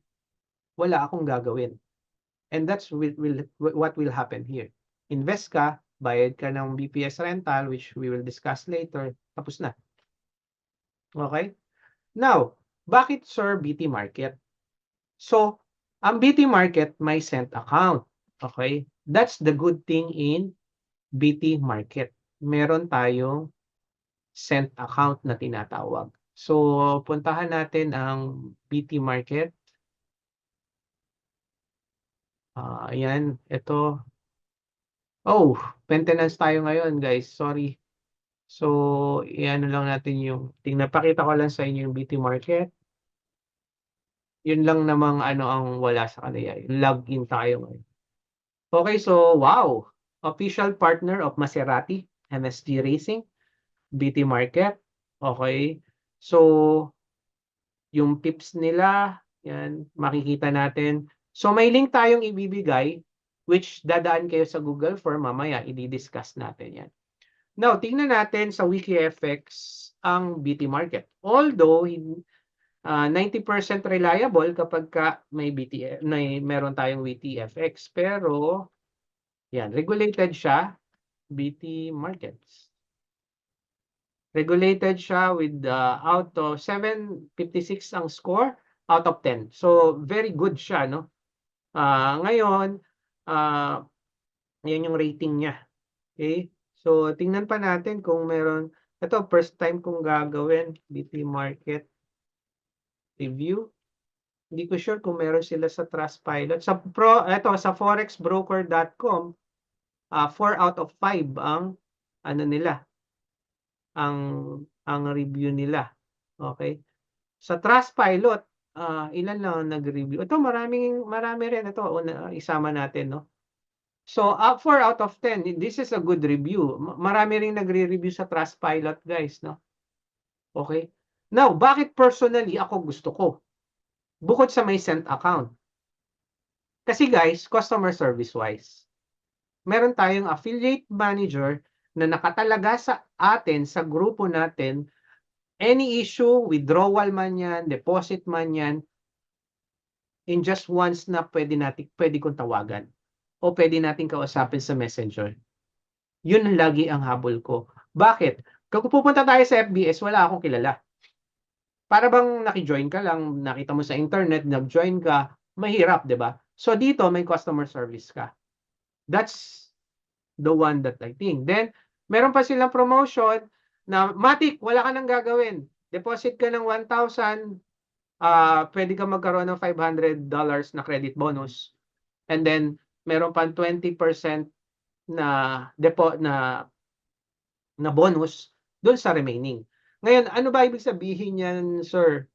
wala akong gagawin. And that's what will happen here. Invest ka, bayad ka ng BPS rental, which we will discuss later, tapos na. Okay? Now, bakit, sir, BT Market? So, ang BT Market may cent account. Okay? That's the good thing in BT Market. Meron tayong cent account na tinatawag. So, puntahan natin ang BT Market. Ayan, ito. Oh, maintenance tayo ngayon, guys. Sorry. So, iano lang natin yung, pakita ko lang sa inyo yung BT Market. Yun lang namang ano ang wala sa kanila. Login tayo ngayon. Okay, so wow. Official partner of Maserati, MSG Racing, BT Market. Okay. So, yung tips nila, yan, makikita natin. So, may link tayong ibibigay, which dadaan kayo sa Google Form, mamaya, i-discuss natin yan. Now, tingnan natin sa WikiFX ang BT Market. Although, 90% reliable kapag meron tayong WTFX. Pero, yan, regulated siya, BT Markets. Regulated siya with out of 756 ang score out of 10. So, very good siya, no? Ngayon, yan yung rating niya. Okay? So, tingnan pa natin kung meron. Ito, first time kong gagawin, BT Market Review. Hindi ko sure kung meron sila sa Trustpilot. Sa forexbroker.com, 4 out of 5 ang ano nila, ang review nila. Okay? Sa Trustpilot, Ilan lang ang nag-review. Ito marami rin ito isama natin, no. So, 4 out of 10, this is a good review. Marami ring nagre-review sa Trustpilot, guys, no. Okay? Now, bakit personally ako gusto ko? Bukod sa may sent account. Kasi guys, customer service wise, meron tayong affiliate manager na nakatalaga sa atin, sa grupo natin, any issue, withdrawal man yan, deposit man yan, in just once na pwede kong tawagan o pwede natin kausapin sa messenger. Yun lagi ang habol ko. Bakit? Kung pupunta tayo sa FBS, wala akong kilala. Para bang naki-join ka lang, nakita mo sa internet, nag-join ka, mahirap, 'di ba? So dito may customer service ka. That's the one that I think. Then meron pa silang promotion na matik, wala ka nang gagawin. Deposit ka ng 1,000, pwede ka magkaroon ng $500 na credit bonus. And then meron pa 20% na na bonus doon sa remaining. Ngayon, ano ba ibig sabihin niyan, sir?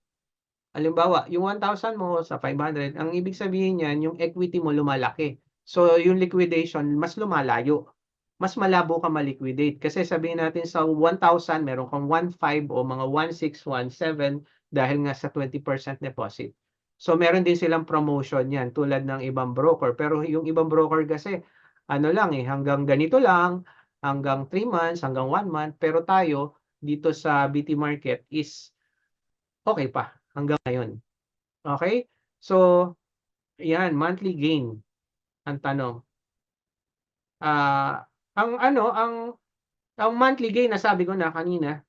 Halimbawa, yung 1,000 mo sa 500, ang ibig sabihin niyan, yung equity mo lumalaki. So, yung liquidation, mas lumalayo. Mas malabo ka ma-liquidate. Kasi sabihin natin sa 1,000, meron kang 1,500 o mga 1,600, 1,700 dahil nga sa 20% deposit. So, meron din silang promotion yan tulad ng ibang broker. Pero yung ibang broker kasi, ano lang hanggang ganito lang, hanggang 3 months, hanggang 1 month. Pero tayo, dito sa BT Market is okay pa hanggang ngayon. Okay? So, yan, monthly gain ang tanong. Ang ano, ang monthly gain, nasabi ko na kanina,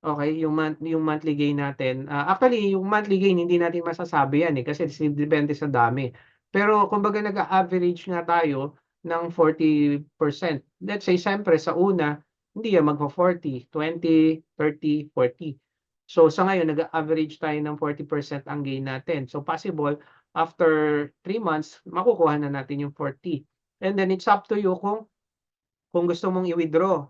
okay, yung monthly gain natin. Actually, yung monthly gain, hindi natin masasabi yan kasi depende sa dami. Pero kumbaga nag-average nga tayo ng 40%. Let's say, siyempre, sa una, hindi yan magpa-40, 20, 30, 40. So, sa ngayon, nag-average tayo ng 40% ang gain natin. So, possible, after 3 months, makukuha na natin yung 40. And then, it's up to you kung gusto mong i-withdraw.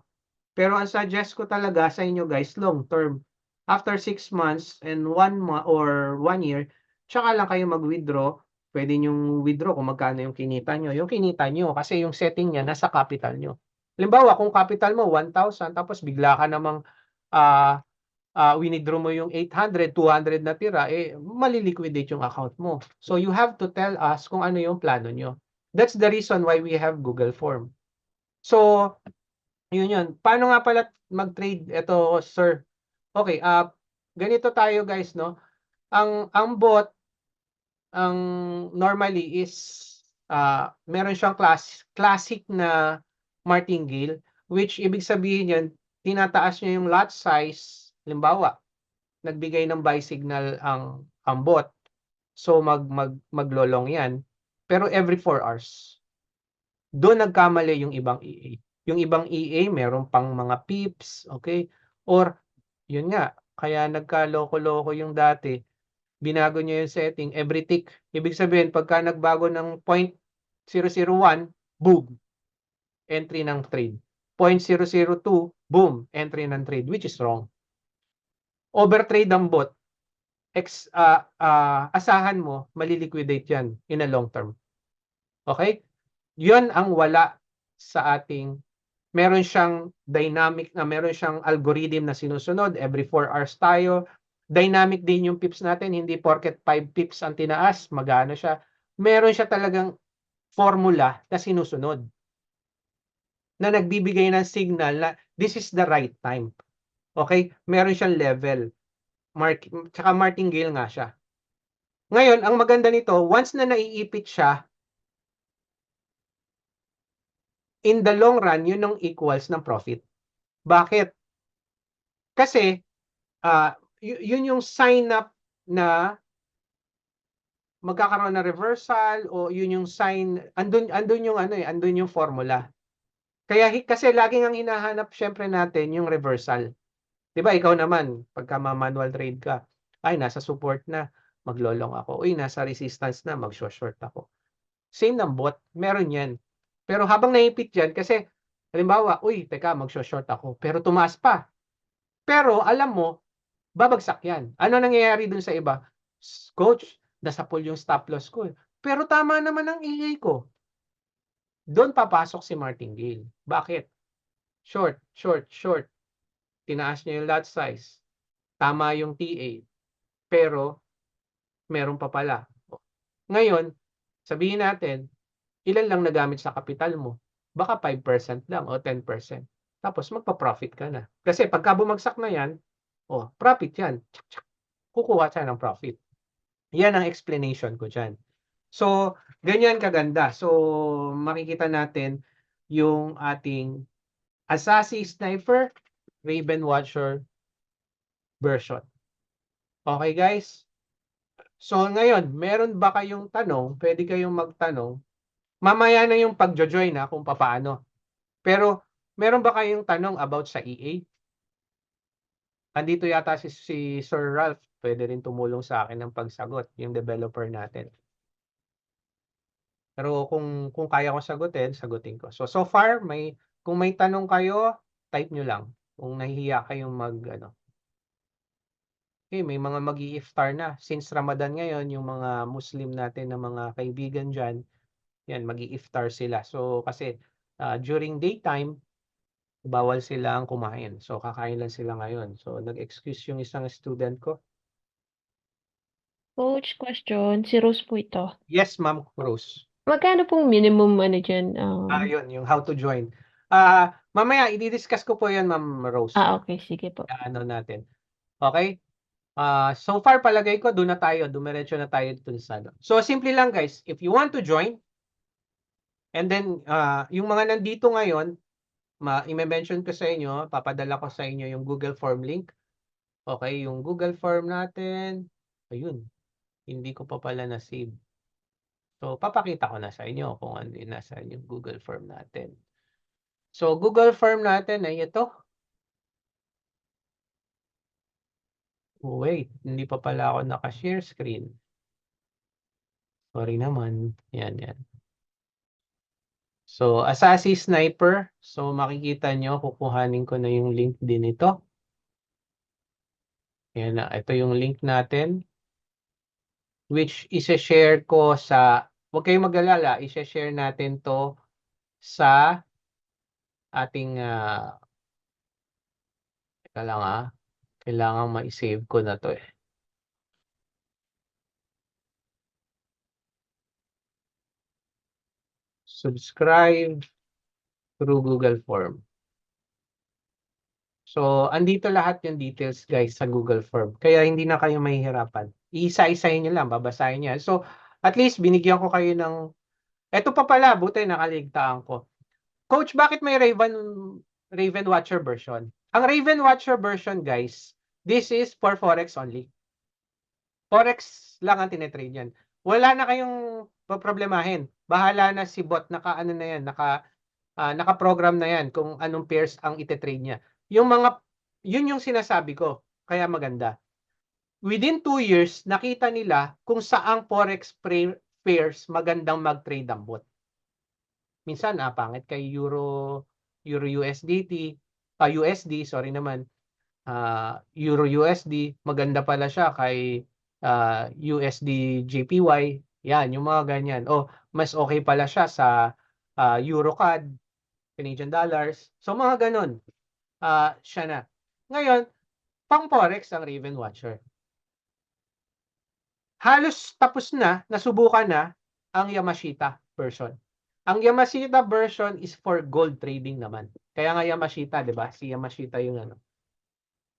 Pero ang suggest ko talaga sa inyo guys, long term. After 6 months and 1 month or 1 year, tsaka lang kayo mag-withdraw. Pwede nyo withdraw kung magkano yung kinita nyo. Yung kinita nyo, kasi yung setting niya nasa capital nyo. Halimbawa, kung capital mo 1,000, tapos bigla ka namang winidraw mo yung 800, 200 na tira, maliliquidate yung account mo. So you have to tell us kung ano yung plano nyo. That's the reason why we have Google Form. So, yun. Paano nga pala mag-trade ito, sir? Okay, ganito tayo guys, no? Ang bot, ang normally is meron siyang classic na martingale, which ibig sabihin yan, tinataas niya yung lot size. Halimbawa, nagbigay ng buy signal ang bot. So maglolong yan. Pero every 4 hours. Doon nagkamali yung ibang EA. Yung ibang EA, meron pang mga pips, okay? Or, yun nga, kaya nagkaloko-loko yung dati, binago niya yung setting, every tick. Ibig sabihin, pagka nagbago ng 0.001, boom, entry ng trade. 0.002, boom, entry ng trade, which is wrong. Overtrade ang bot, asahan mo, maliliquidate yan in a long term. Okay? Yun ang wala sa ating, meron siyang dynamic na, meron siyang algorithm na sinusunod, every 4 hours tayo. Dynamic din yung pips natin, hindi porket 5 pips ang tinaas, magano siya. Meron siya talagang formula na sinusunod, na nagbibigay ng signal na this is the right time. Okay? Meron siyang level. Tsaka martingale nga siya. Ngayon, ang maganda nito, once na naiipit siya, in the long run, yun ang equals ng profit. Bakit? Kasi, yun yung sign up na magkakaroon na reversal o yun yung sign, andun yung andun yung formula. Kaya kasi laging ang hinahanap syempre natin yung reversal. 'Di ba? Ikaw naman, pagka manual trade ka, ay nasa support na, maglolong ako. Uy, nasa resistance na, mag-short ako. Same ng bot, meron 'yan. Pero habang naipit 'yan kasi halimbawa, uy, teka, mag-short ako, pero tumaas pa. Pero alam mo, babagsak yan. Ano nangyayari dun sa iba? Coach, nasa pool yung stop loss ko. Pero tama naman ang EA ko. Doon papasok si Martingale. Bakit? Short, short, short. Tinaas niya yung lot size. Tama yung TA. Pero, meron pa pala. Ngayon, sabihin natin, ilan lang nagamit sa kapital mo? Baka 5% lang o 10%. Tapos magpa-profit ka na. Kasi pagka bumagsak na yan, profit yan. Kukuha siya ng profit. Yan ang explanation ko dyan. So, ganyan kaganda. So, makikita natin yung ating Assassin Sniper Raven Watcher version. Okay, guys? So, ngayon, meron ba kayong tanong? Pwede kayong magtanong. Mamaya na yung pagjo-join kung papaano. Pero, meron ba kayong tanong about sa EA? Andito yata si Sir Ralph. Pwede rin tumulong sa akin ng pagsagot, yung developer natin. Pero kung kaya ko sagutin ko. So far, kung may tanong kayo, type nyo lang. Kung nahihiya kayong Okay, may mga mag-i-iftar na. Since Ramadan ngayon, yung mga Muslim natin na mga kaibigan dyan, yan, mag-i-iftar sila. So, kasi during daytime, bawal silang kumain. So, kakain lang sila ngayon. So, nag-excuse yung isang student ko. Coach, question. Si Rose po ito. Yes, Ma'am Rose. Magkano pong minimum dyan? Yun, yung how to join. Mamaya, i-discuss ko po yan, Ma'am Rose. Okay, sige po. Ano natin. Okay? So far, palagay ko, doon na tayo. Dumiretso na tayo dun sa So, simple lang, guys. If you want to join, and then, yung mga nandito ngayon, i-mention ko sa inyo, papadala ko sa inyo yung Google Form link. Okay, yung Google Form natin. Ayun, hindi ko pa pala na-save. So, papakita ko na sa inyo kung ano yung nasa yung Google Form natin. So, Google Form natin ay ito. Wait, hindi pa pala ako naka-share screen. Sorry naman. Yan, yan. So, Assassin Sniper. So, makikita nyo, kukuhanin ko na yung link din ito. Yan na, ito yung link natin. Which isa-share ko sa, huwag kayong mag-alala, isa-share natin to sa ating, teka lang kailangan ma-save ko na to . Subscribe through Google Form. So, andito lahat yung details, guys, sa Google Form. Kaya hindi na kayo mahihirapan. Isa-isahin nyo lang, babasahin nyo. So, at least, binigyan ko kayo ng... Ito pa pala, buti nakaligtaan ko. Coach, bakit may Raven Watcher version? Ang Raven Watcher version, guys, this is for Forex only. Forex lang ang tinetrade yan. Wala na kayong problemahin. Bahala na si bot, naka-ano na yan, naka-program na yan kung anong pairs ang itetrade niya. Yun yung sinasabi ko, kaya maganda. Within 2 years, nakita nila kung saang Forex pairs magandang mag-trade ang bot. Minsan, pangit kay Euro USDT, USD, sorry naman, Euro USD, maganda pala siya kay USD JPY, yan, yung mga ganyan. Mas okay pala siya sa EuroCAD, Canadian dollars. So, mga ganun. Siya na. Ngayon, pang Forex ang Raven Watcher. Halos tapos na, nasubukan na ang Yamashita version. Ang Yamashita version is for gold trading naman. Kaya nga Yamashita, di ba? Si Yamashita yung ano.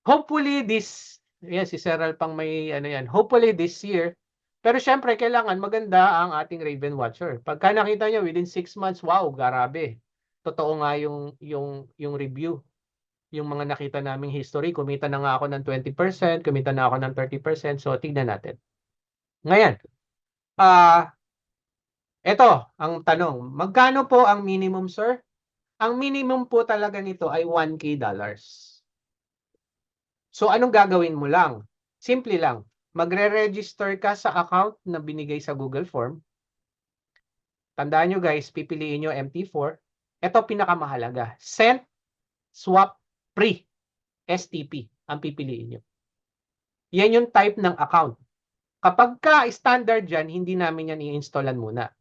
Hopefully si Seral pang may ano yan. Hopefully this year. Pero syempre, kailangan maganda ang ating Raven Watcher. Pagka nakita nyo within 6 months, wow, grabe. Totoo nga yung review. Yung mga nakita naming history, kumita na nga ako ng 20%, kumita na ako ng 30%. So, tignan natin. Ngayon, ito ang tanong. Magkano po ang minimum, sir? Ang minimum po talaga nito ay $1K. So, anong gagawin mo lang? Simple lang. Magre-register ka sa account na binigay sa Google Form. Tandaan nyo guys, pipiliin nyo MT4. Ito pinakamahalaga. Send, swap, free. STP ang pipiliin nyo. Yan yung type ng account. Kapag standard yan, hindi namin yan i-installan muna.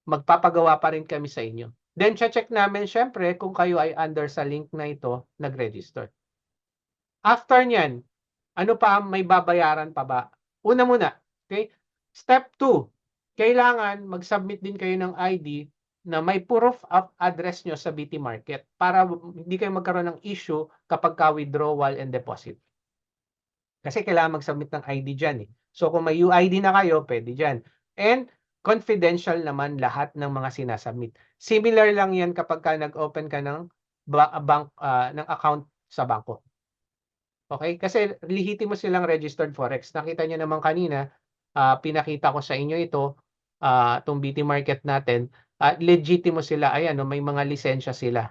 Magpapagawa pa rin kami sa inyo. Then, check namin syempre kung kayo ay under sa link na ito, nag-register. After nyan, ano pa may babayaran pa ba? Una muna, okay? Step 2, kailangan mag-submit din kayo ng ID na may proof of address nyo sa BT Market para hindi kayo magkaroon ng issue kapag ka-withdrawal and deposit. Kasi kailangan mag-submit ng ID dyan eh. So kung may UID na kayo, pwede dyan. And confidential naman lahat ng mga sinasubmit. Similar lang yan kapag ka nag-open ka ng ng account sa bangko. Okay? Kasi lihiti mo silang registered forex. Nakita nyo naman kanina, pinakita ko sa inyo ito, itong BT Market natin, legitimo sila. Ayan, no, may mga lisensya sila.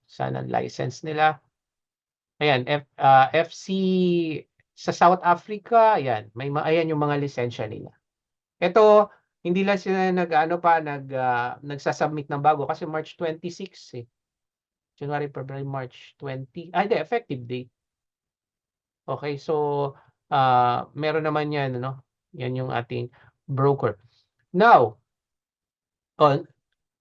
Saan ang license nila? Ayan, FC sa South Africa, ayan, ayan yung mga lisensya nila. Ito, hindi lang sila nagsasubmit ng bago kasi March 26 eh. January, February, March 20. Hindi, effective date. Okay, so meron naman yan, no? Yan yung ating broker. Now,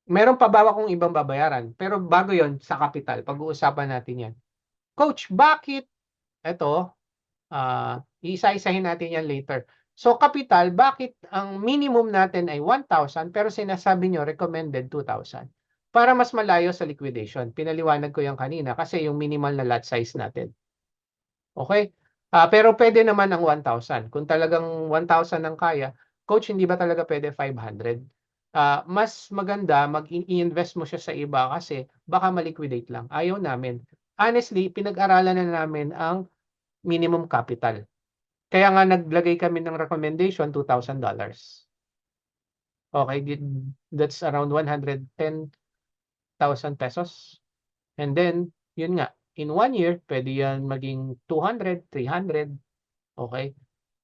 meron pa ba akong ibang babayaran? Pero bago yon sa capital, pag-uusapan natin yan. Coach, bakit? Ito, isa-isahin natin yan later. So, capital, bakit ang minimum natin ay 1,000 pero sinasabi nyo recommended 2,000? Para mas malayo sa liquidation. Pinaliwanag ko yan kanina kasi yung minimal na lot size natin. Okay? Pero pwede naman ang 1,000. Kung talagang 1,000 ang kaya, coach, hindi ba talaga pwede 500? Mas maganda mag-i-invest mo siya sa iba kasi baka ma-liquidate lang. Ayaw namin. Honestly, pinag-aralan na namin ang minimum capital. Kaya nga naglagay kami ng recommendation, $2,000. Okay, that's around 110,000 pesos. And then, yun nga, in 1 year, pwede yan maging 200, 300. Okay?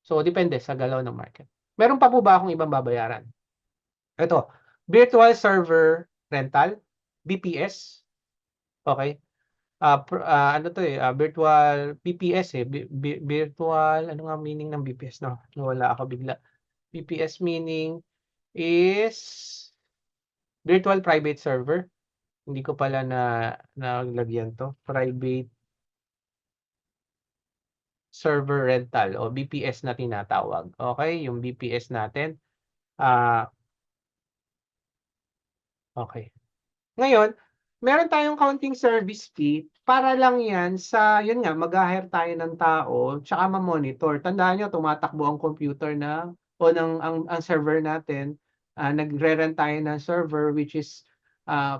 So, depende sa galaw ng market. Meron pa po ba akong ibang babayaran? Ito, virtual server rental, BPS. Okay? Ano to eh, virtual BPS eh, virtual, ano nga meaning ng BPS, no? Wala ako bigla. BPS meaning is virtual private server. Hindi ko pala naglagyan to. Private server rental o BPS na tinatawag. Okay, yung BPS natin. Okay. Ngayon, meron tayong counting service fee para lang yan sa, yun nga, mag-hire tayo ng tao tsaka ma-monitor. Tandaan nyo, tumatakbo ang computer na o ang server natin. Nagre-rent tayo ng server which is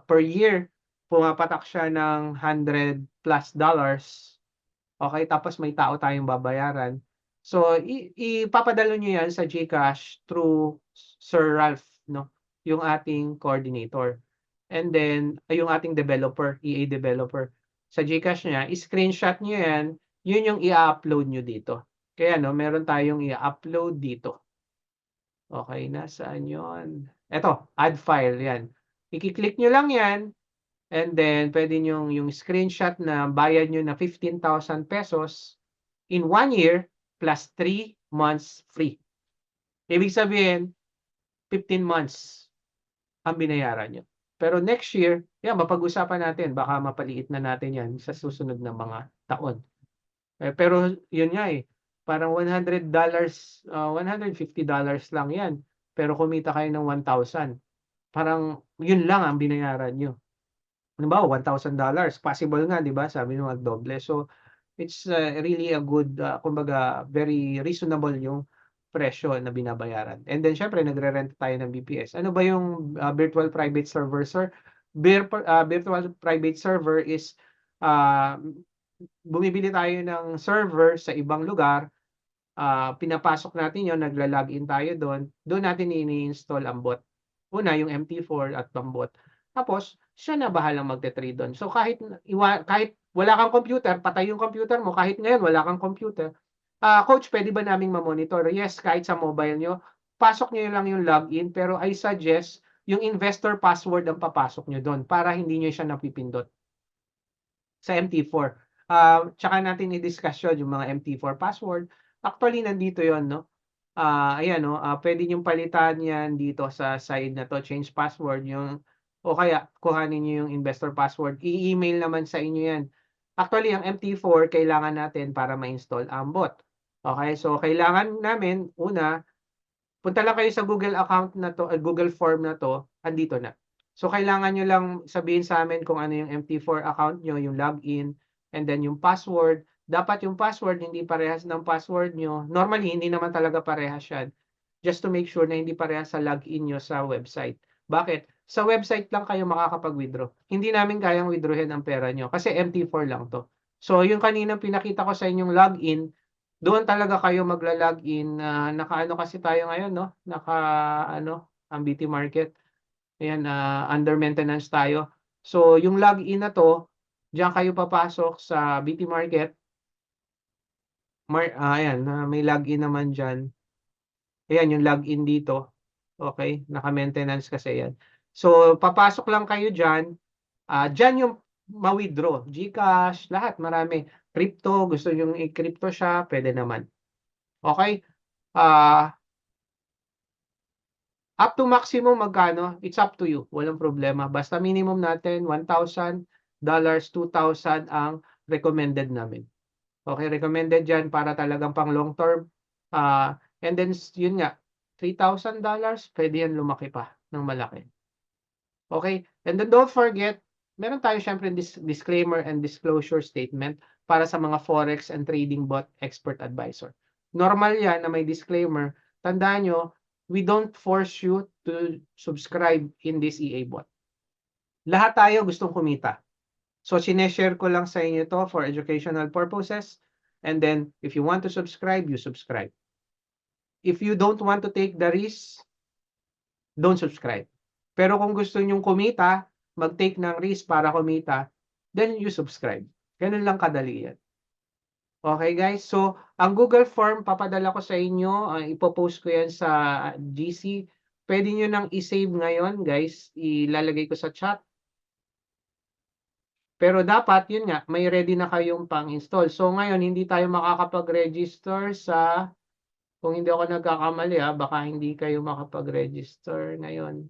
per year, pumapatak siya ng $100+ dollars. Okay, tapos may tao tayong babayaran. So, ipapadalo nyo yan sa GCash through Sir Ralph, no? Yung ating coordinator. And then, yung ating developer, EA developer. Sa GCash niya, screenshot nyo yan, yun yung i-upload nyo dito. Kaya, no, meron tayong i-upload dito. Okay, nasaan yun? Ito, add file, yan. I-click nyo lang yan, and then, pwede nyo yung screenshot na bayad nyo na 15,000 pesos in 1 year plus 3 months free. Ibig sabihin, 15 months ang binayaran nyo. Pero next year, yan, mapag-usapan natin. Baka mapaliit na natin yan sa susunod na mga taon. Pero yun nga eh, parang $100, $150 lang yan. Pero kumita kayo ng 1,000. Parang yun lang ang binayaran nyo. Halimbawa, $1,000. Possible nga, di ba? Sabi nyo magdoble. So, it's really a good, kumbaga, very reasonable yung presyo na binabayaran. And then, syempre, nagre-rent tayo ng BPS. Ano ba yung virtual private server, sir? Virtual private server is, bumibili tayo ng server sa ibang lugar, pinapasok natin yon, nagla-login tayo doon natin ini-install ang bot. Una, yung MT4 at bot. Tapos, siya na bahalang magte-trade doon. So, kahit wala kang computer, patay yung computer mo, kahit ngayon wala kang computer, coach, pwede ba naming ma-monitor? Yes, kahit sa mobile nyo, pasok nyo lang yung login, pero I suggest yung investor password ang papasok nyo doon para hindi nyo siya napipindot sa MT4. Tsaka natin i-discuss yun, yung mga MT4 password. Actually, nandito yon, no? Ayan, no? Pwede niyong palitan yan dito sa side na to, change password, o kaya kuhanin niyo yung investor password. I-email naman sa inyo yan. Actually, ang MT4 kailangan natin para ma-install ang bot. Okay, so kailangan namin, una, punta lang kayo sa Google account na to, Google form na to, andito na. So kailangan nyo lang sabihin sa amin kung ano yung MT4 account nyo, yung login, and then yung password. Dapat yung password hindi parehas ng password nyo. Normally, hindi naman talaga parehas yan. Just to make sure na hindi parehas sa login nyo sa website. Bakit? Sa website lang kayo makakapag-withdraw. Hindi namin kayang withdrawin ang pera nyo kasi MT4 lang to. So yung kaninang pinakita ko sa inyong login, doon talaga kayo magla-login. Naka-ano kasi tayo ngayon, no? Naka-ano, ang BT Market. Ayan, under maintenance tayo. So, yung login na to, diyan kayo papasok sa BT Market. Ayan, may login naman diyan. Ayan, yung login dito. Okay, naka-maintenance kasi yan. So, papasok lang kayo diyan. Diyan yung ma-withdraw. GCash, lahat, marami. Crypto, gusto nyo i-crypto siya, pwede naman. Okay? Up to maximum magkano? It's up to you. Walang problema. Basta minimum natin $1,000, $2,000 ang recommended namin. Okay, recommended yan para talagang pang long term. And then, yun nga, $3,000, pwede yan lumaki pa ng malaki. Okay, and then don't forget, meron tayo syempre disclaimer and disclosure statement para sa mga forex and trading bot expert advisor. Normal yan na may disclaimer. Tandaan nyo, we don't force you to subscribe in this EA bot. Lahat tayo gustong kumita. So, sineshare ko lang sa inyo to for educational purposes. And then, if you want to subscribe, you subscribe. If you don't want to take the risk, don't subscribe. Pero kung gusto nyong kumita, mag-take ng risk para kumita, then you subscribe. Ganun lang kadali yan. Okay guys, so ang Google Form papadala ko sa inyo, ipopost ko yan sa GC. Pwede nyo nang i-save ngayon guys, ilalagay ko sa chat. Pero dapat, yun nga, may ready na kayong pang-install. So ngayon, hindi tayo makakapag-register sa, kung hindi ako nagkakamali baka hindi kayo makapag-register ngayon.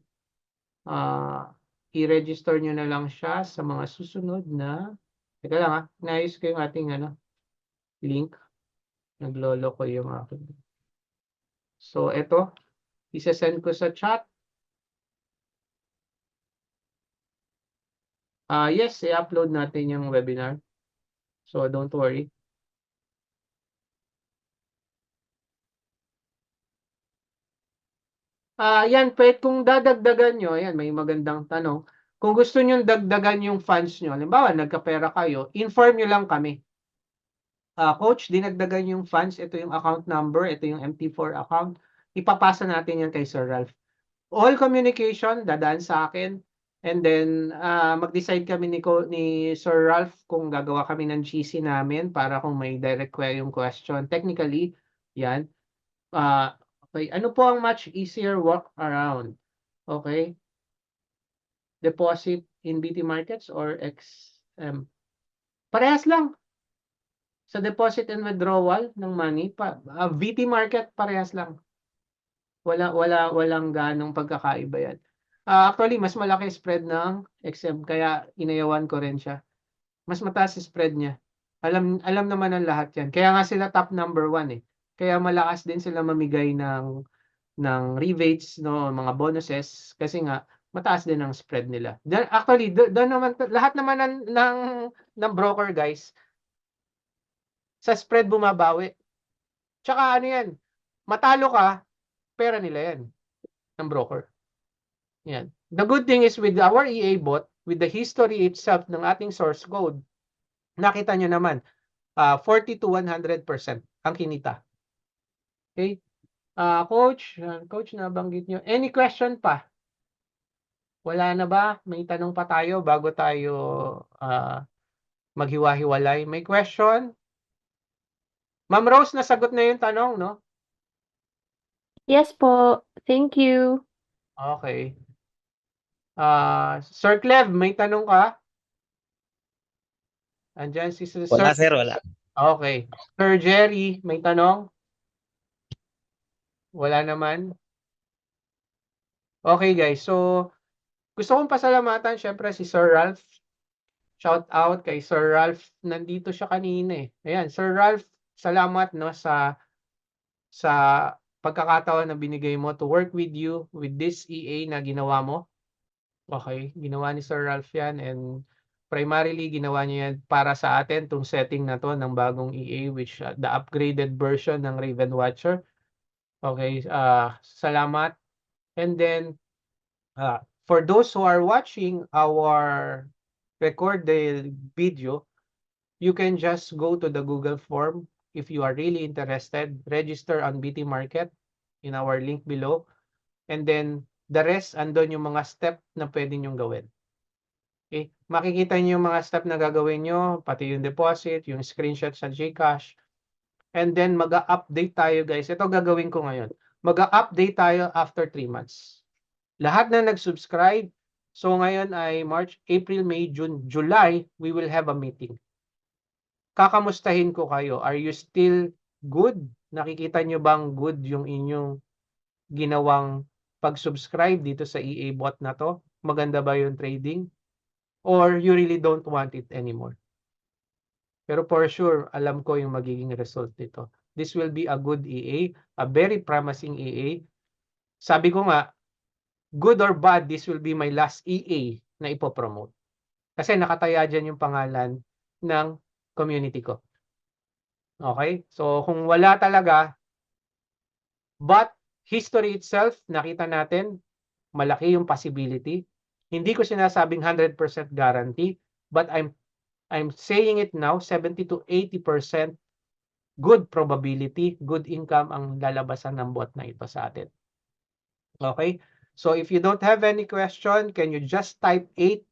I-register nyo na lang siya sa mga susunod na, teka lang naayos ko yung ating link. Naglolo ko yung aking. So, ito, isa-send ko sa chat. Yes, i-upload natin yung webinar. So, don't worry. Yan, kung dadagdagan nyo, yan, may magandang tanong. Kung gusto nyo dagdagan yung funds nyo, halimbawa, nagkapera kayo, inform nyo lang kami. Coach, dinagdagan yung funds, ito yung account number, ito yung MT4 account. Ipapasa natin yan kay Sir Ralph. All communication, dadaan sa akin. And then, mag-decide kami ni Sir Ralph kung gagawa kami ng GC namin para kung may direct query yung question. Technically, yan. Okay, ano po ang much easier work around? Okay. Deposit in BT Markets or XM? Parehas lang. Sa deposit and withdrawal ng money, VT Market parehas lang. Walang ganong pagkakaiba yan. Actually, mas malaki spread ng XM, kaya inayawan ko rin siya. Mas mataas spread niya. Alam naman ng lahat yan. Kaya nga sila top number 1 eh. Kaya malakas din sila mamigay ng rebates, no, mga bonuses, kasi nga mataas din ang spread nila. Actually, doon naman lahat naman ng broker guys, sa spread bumabawi. Tsaka ano yan, matalo ka, pera nila yan, ng broker. Yan. The good thing is with our EA bot, with the history itself ng ating source code, nakita nyo naman, 40 to 100% ang kinita. Okay? Coach, nabanggit nyo. Any question pa? Wala na ba? May tanong pa tayo bago tayo maghiwa-hiwalay. May question? Ma'am Rose, nasagot na yung tanong, no? Yes po. Thank you. Okay. Sir Clev, may tanong ka? Andyan si Sir. Wala, sir, wala. Okay. Sir Jerry, may tanong? Wala naman. Okay guys, so gusto kong pasalamatan syempre si Sir Ralph. Shout out kay Sir Ralph. Nandito siya kanina eh. Ayan, Sir Ralph, salamat no sa pagkakataon na binigay mo to work with you with this EA na ginawa mo. Okay, ginawa ni Sir Ralph yan and primarily ginawa niya yan para sa atin tong setting na to ng bagong EA which the upgraded version ng Raven Watcher. Okay, salamat. And then for those who are watching our recorded video, you can just go to the Google form if you are really interested. Register on BT Market in our link below. And then the rest, andun yung mga step na pwede nyong gawin. Okay? Makikita niyo yung mga step na gagawin nyo, pati yung deposit, yung screenshot sa GCash. And then mag-update tayo guys. Ito gagawin ko ngayon. Mag-update tayo after 3 months. Lahat na nag-subscribe, so ngayon ay March, April, May, June, July, we will have a meeting. Kakamustahin ko kayo. Are you still good? Nakikita nyo bang good yung inyong ginawang pag-subscribe dito sa EA bot na to? Maganda ba yung trading? Or you really don't want it anymore? Pero for sure, alam ko yung magiging result nito. This will be a good EA, a very promising EA. Sabi ko nga, good or bad, this will be my last EA na ipopromote. Kasi nakataya dyan yung pangalan ng community ko. Okay? So, kung wala talaga, but history itself, nakita natin, malaki yung possibility. Hindi ko sinasabing 100% guarantee, but I'm saying it now, 70 to 80% good probability, good income ang lalabasan ng bot na ito sa atin. Okay? So if you don't have any question, can you just type 8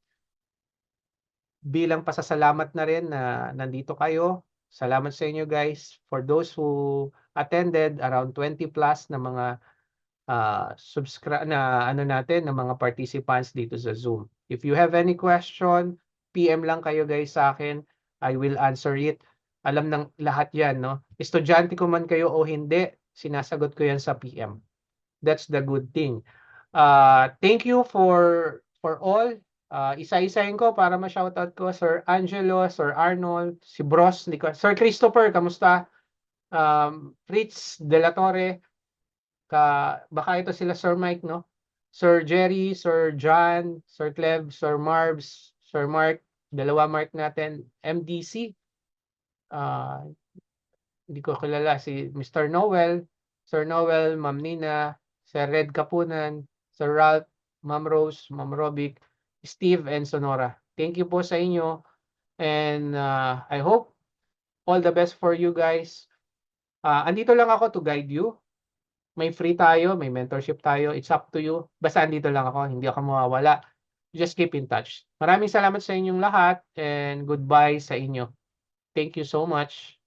bilang pasasalamat na rin na nandito kayo. Salamat sa inyo guys. For those who attended, around 20 plus na mga subscribe na ano natin, na mga participants dito sa Zoom. If you have any question, PM lang kayo guys sa akin. I will answer it. Alam ng lahat yan, no? Estudyante ko man kayo o hindi, sinasagot ko yan sa PM. That's the good thing. Thank you for all. Isa-isahin ko para ma-shoutout ko Sir Angelo, Sir Arnold, si Bros, Sir Christopher, kamusta? Fritz De La Torre, baka ito sila Sir Mike, no? Sir Jerry, Sir John, Sir Cleb, Sir Marbs, Sir Mark, dalawa Mark natin, MDC, hindi ko kilala si Mr. Noel, Sir Noel, Ma'am Nina, Sir Red Kapunan, Sir Ralph, Ma'am Rose, Ma'am Robic, Steve, and Sonora. Thank you po sa inyo. And I hope all the best for you guys. Andito lang ako to guide you. May free tayo, may mentorship tayo. It's up to you. Basta andito lang ako, hindi ako mawawala. Just keep in touch. Maraming salamat sa inyong lahat and goodbye sa inyo. Thank you so much.